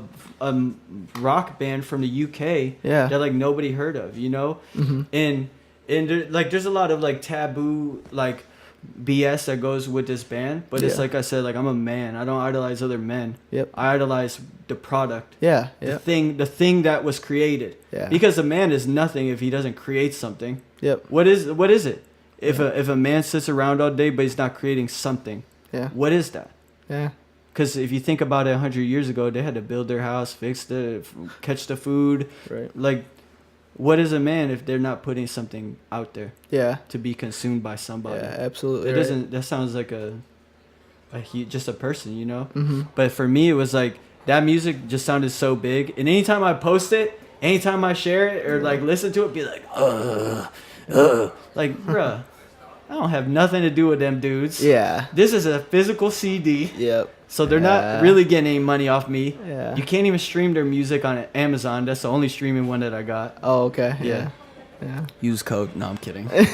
rock band from the UK. Yeah. That like nobody heard of, you know. Mhm. And there, like there's a lot of like taboo like BS that goes with this band, but it's Yeah. like I said, like I'm a man. I don't idolize other men. Yep. I idolize the product. Yeah. The Yeah. thing that was created. Yeah. Because a man is nothing if he doesn't create something. Yep. What is it? If a man sits around all day but he's not creating something, Yeah. what is that? Yeah. Because if you think about it, 100 years ago, they had to build their house, catch the food. Right. Like, what is a man if they're not putting something out there Yeah. to be consumed by somebody? Yeah. Absolutely. It right. doesn't. That sounds like just a person, you know. Mhm. But for me, it was like that music just sounded so big, and anytime I post it, anytime I share it or like listen to it, be like, like, bruh, I don't have nothing to do with them dudes. Yeah. This is a physical CD, Yep. so they're Yeah. not really getting any money off me. Yeah. You can't even stream their music on Amazon. That's the only streaming one that I got. Oh, okay. Yeah. Yeah. Use code. No, I'm kidding. I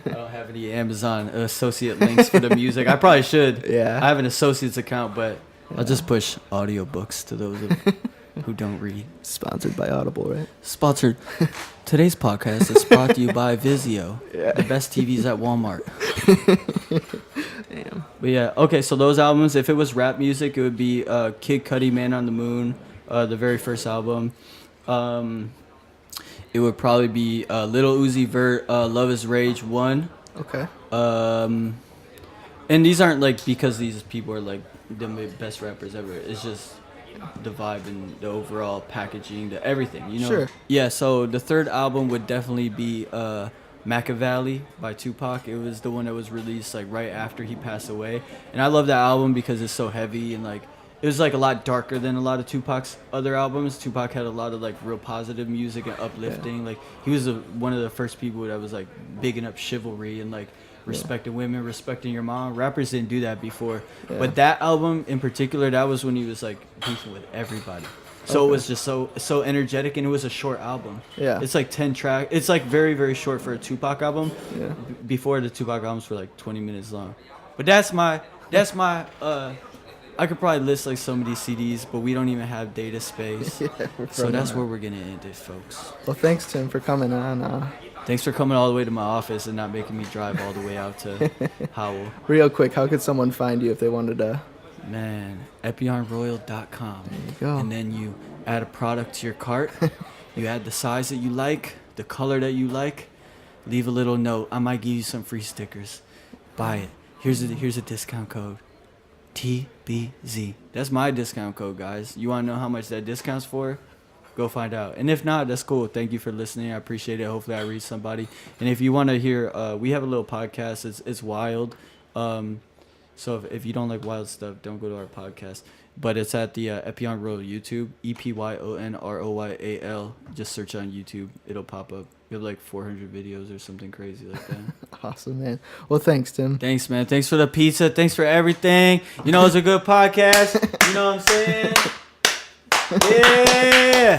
don't have any Amazon associate links for the music. I probably should. Yeah. I have an associates account, but I'll just push audiobooks to those who don't read. Sponsored by Audible, right? Sponsored. Today's podcast is brought to you by Vizio, Yeah. the best TVs at Walmart. Damn. But yeah, okay, so those albums, if it was rap music, it would be Kid Cudi, Man on the Moon, the very first album. It would probably be Lil Uzi Vert, Love is Rage 1. Okay. And these aren't like because these people are like the best rappers ever. It's just the vibe and the overall packaging, the everything, you know? Sure. Yeah, so the third album would definitely be Machiavelli by Tupac. It was the one that was released like right after he passed away. And I love that album because it's so heavy and like it was like a lot darker than a lot of Tupac's other albums. Tupac had a lot of like real positive music and uplifting. Yeah. Like he was one of the first people that was like bigging up chivalry and like respecting women, respecting your mom. Rappers didn't do that before. Yeah. But that album in particular, that was when he was like beefing with everybody. So it was just so energetic, and it was a short album. Yeah. It's like 10 tracks. It's like very, very short for a Tupac album. Yeah. Before the Tupac albums were like 20 minutes long. But that's my I could probably list like some of these CDs, but we don't even have data space. Yeah, we're So running that's out. where we're gonna end it, folks. Well, thanks, Tim, for coming on. Thanks for coming all the way to my office and not making me drive all the way out to Howell. Real quick, how could someone find you if they wanted to? Man, EpyonRoyal.com. There you go. And then you add a product to your cart. You add the size that you like, the color that you like. Leave a little note. I might give you some free stickers. Buy it. Here's a discount code. TBZ. That's my discount code, guys. You want to know how much that discount's for? Go find out. And if not, that's cool. Thank you for listening. I appreciate it. Hopefully I reach somebody. And if you want to hear, we have a little podcast. It's wild. So if you don't like wild stuff, don't go to our podcast. But it's at the Epyon Royal YouTube, EpyonRoyal. Just search on YouTube. It'll pop up. We have like 400 videos or something crazy like that. Awesome, man. Well, thanks, Tim. Thanks, man. Thanks for the pizza. Thanks for everything. You know, it's a good podcast. You know what I'm saying? Yeah.